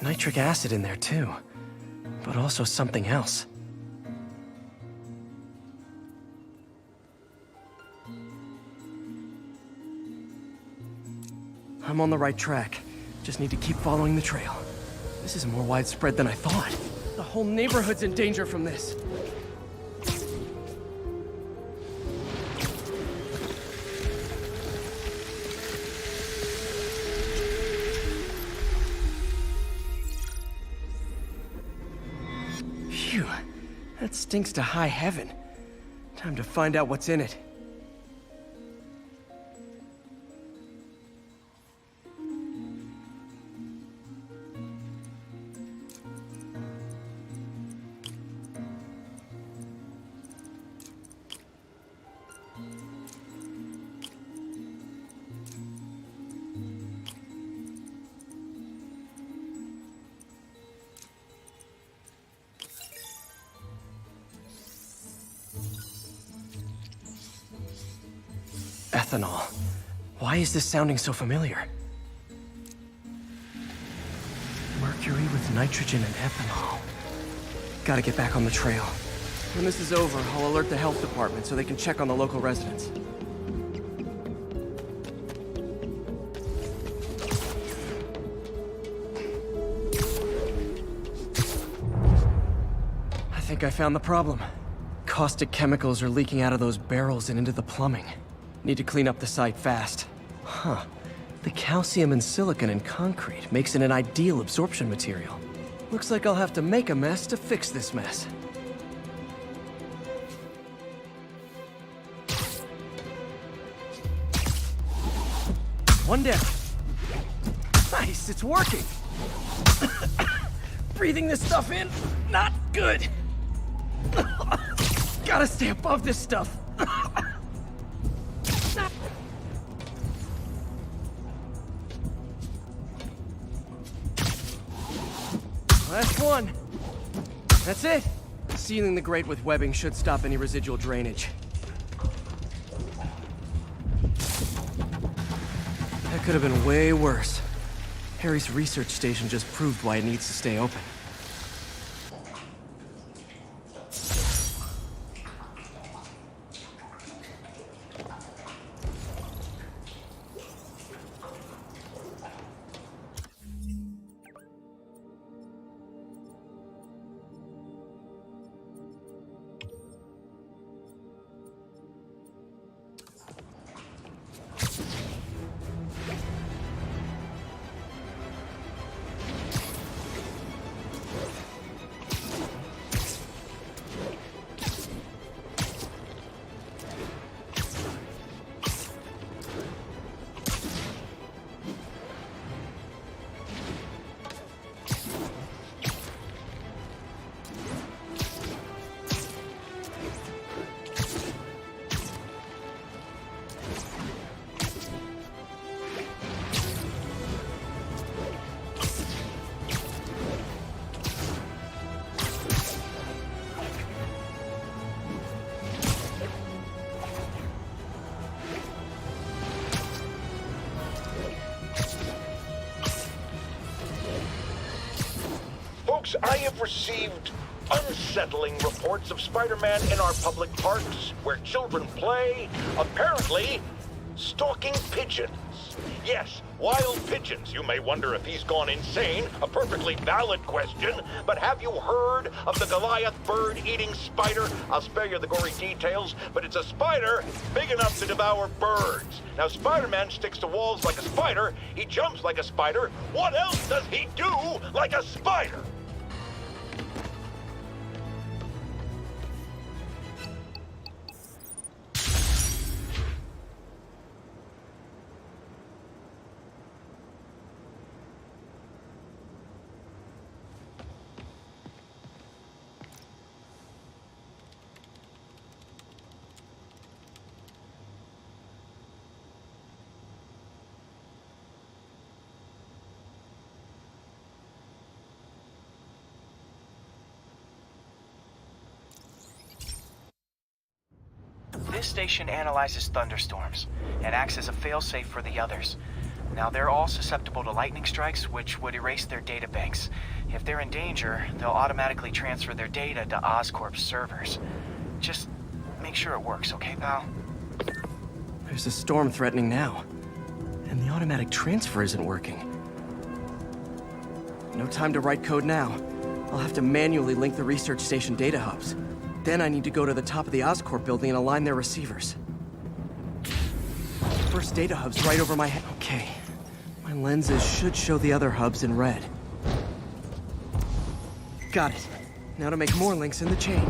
Nitric acid in there too, but also something else. I'm on the right track. Just need to keep following the trail. This is more widespread than I thought. The whole neighborhood's in danger from this. Phew, that stinks to high heaven. Time to find out what's in it. Ethanol. Why is this sounding so familiar? Mercury with nitrogen and ethanol. Gotta get back on the trail. When this is over, I'll alert the health department so they can check on the local residents. I think I found the problem. Caustic chemicals are leaking out of those barrels and into the plumbing. Need to clean up the site fast. Huh. The calcium and silicon in concrete makes it an ideal absorption material. Looks like I'll have to make a mess to fix this mess. One down. Nice, it's working. Breathing this stuff in, not good. Gotta stay above this stuff. Last one. That's it. Sealing the grate with webbing should stop any residual drainage. That could have been way worse. Harry's research station just proved why it needs to stay open. folks, I have received unsettling reports of Spider-Man in our public parks, where children play, apparently stalking pigeons. Yes, wild pigeons. You may wonder if he's gone insane. A perfectly valid question. But have you heard of the Goliath bird-eating spider? I'll spare you the gory details, but it's a spider big enough to devour birds. Now, Spider-Man sticks to walls like a spider. He jumps like a spider. What else does he do like a spider? This station analyzes thunderstorms and acts as a failsafe for the others. Now, they're all susceptible to lightning strikes, which would erase their databanks. If they're in danger, they'll automatically transfer their data to Oscorp's servers. Just make sure it works, okay, pal? There's a storm threatening now, and the automatic transfer isn't working. No time to write code now. I'll have to manually link the research station data hubs. Then I need to go to the top of the Oscorp building and align their receivers. First data hub's right over my head. Okay. My lenses should show the other hubs in red. Got it. Now to make more links in the chain.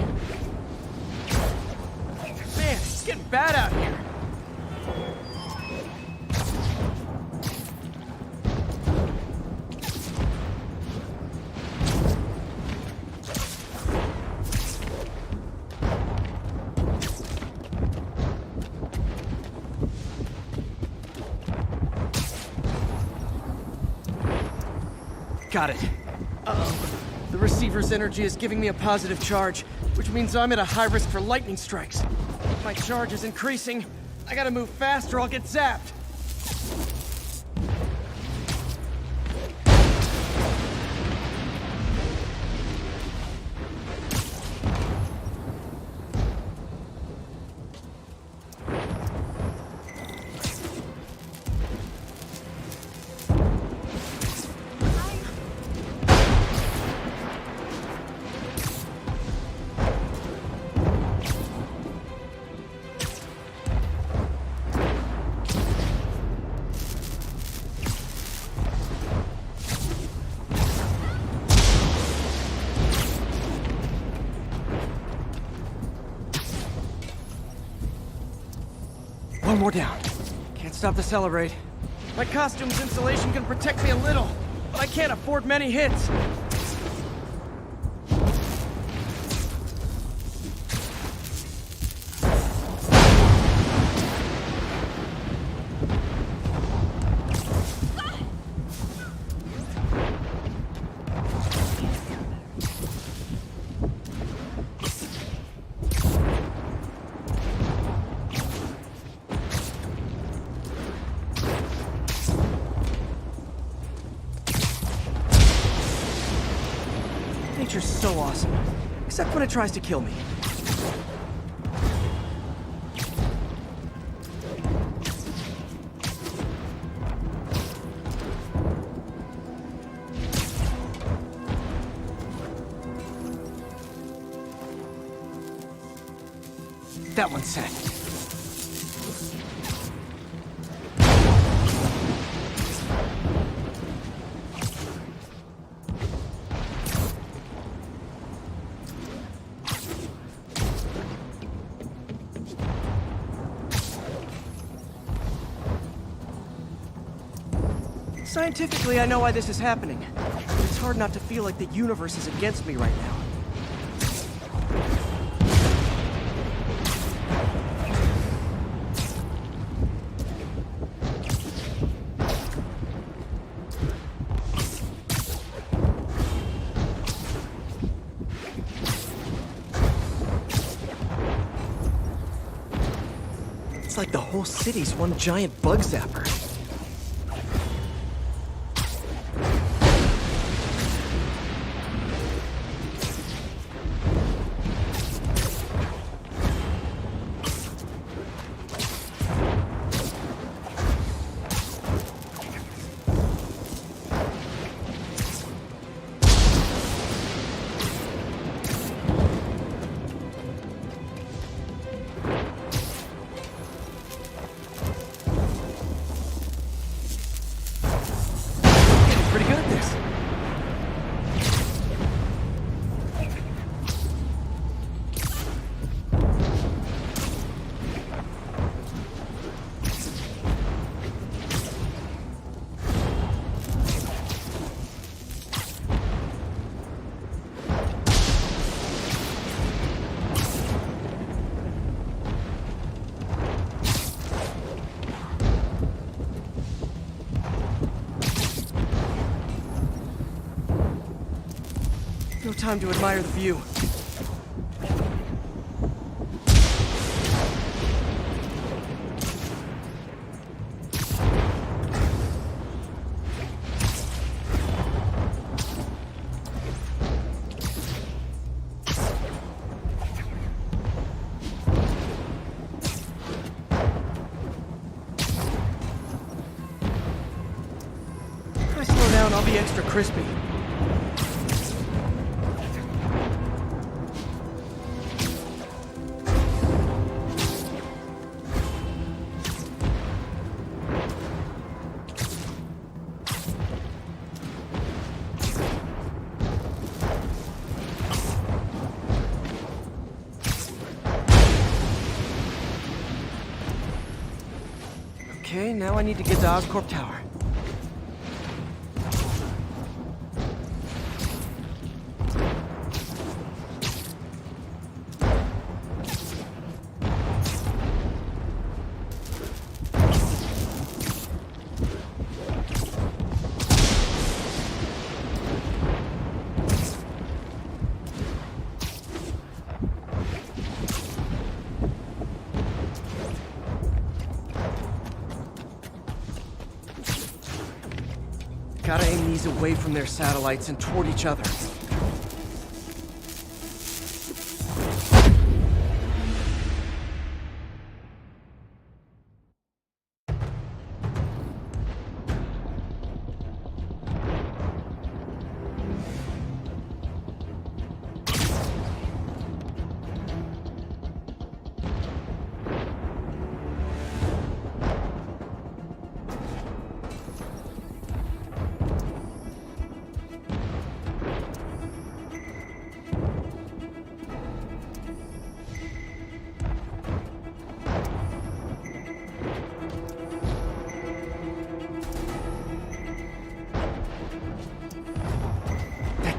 Man, it's getting bad out here. Got it. Uh-oh. The receiver's energy is giving me a positive charge, which means I'm at a high risk for lightning strikes. My charge is increasing. I gotta move fast or I'll get zapped. One more down. Can't stop the celebrate. My costume's insulation can protect me a little, but I can't afford many hits. Nature's so awesome, except when it tries to kill me. That one's set. Scientifically, I know why this is happening. It's hard not to feel like the universe is against me right now. It's like the whole city's one giant bug zapper. this. No time to admire the view. If I slow down, I'll be extra crispy. Okay, now I need to get to Oscorp Tower. Gotta aim these away from their satellites and toward each other.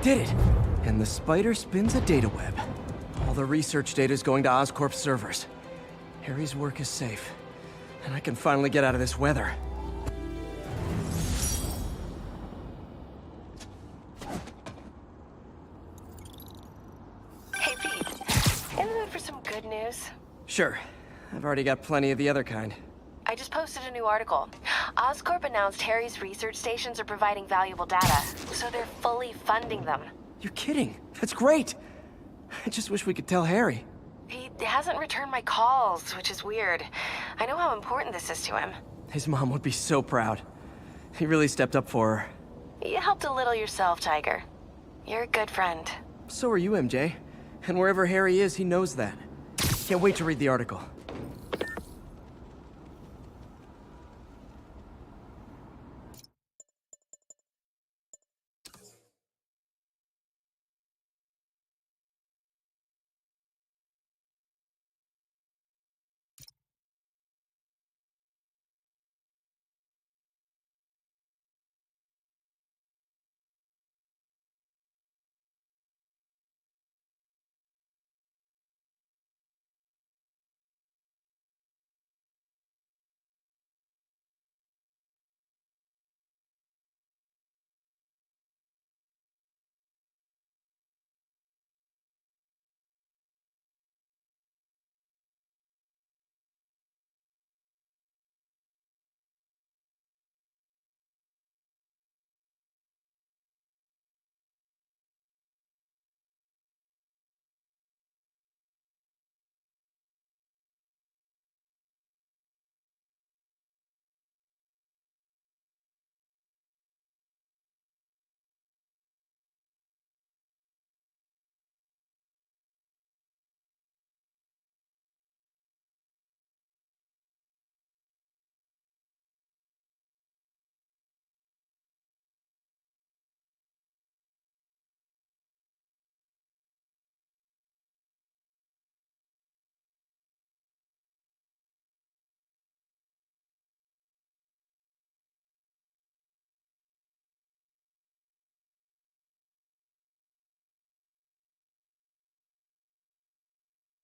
Did it! And the spider spins a data web. All the research data is going to Oscorp's servers. Harry's work is safe, and I can finally get out of this weather. Hey, Pete. In the mood for some good news? Sure. I've already got plenty of the other kind. I just posted a new article. Oscorp announced Harry's research stations are providing valuable data, so they're fully funding them. You're kidding. That's great. I just wish we could tell Harry. He hasn't returned my calls, which is weird. I know how important this is to him. His mom would be so proud. He really stepped up for her. You helped a little yourself, Tiger. You're a good friend. So are you, MJ. And wherever Harry is, he knows that. Can't wait to read the article.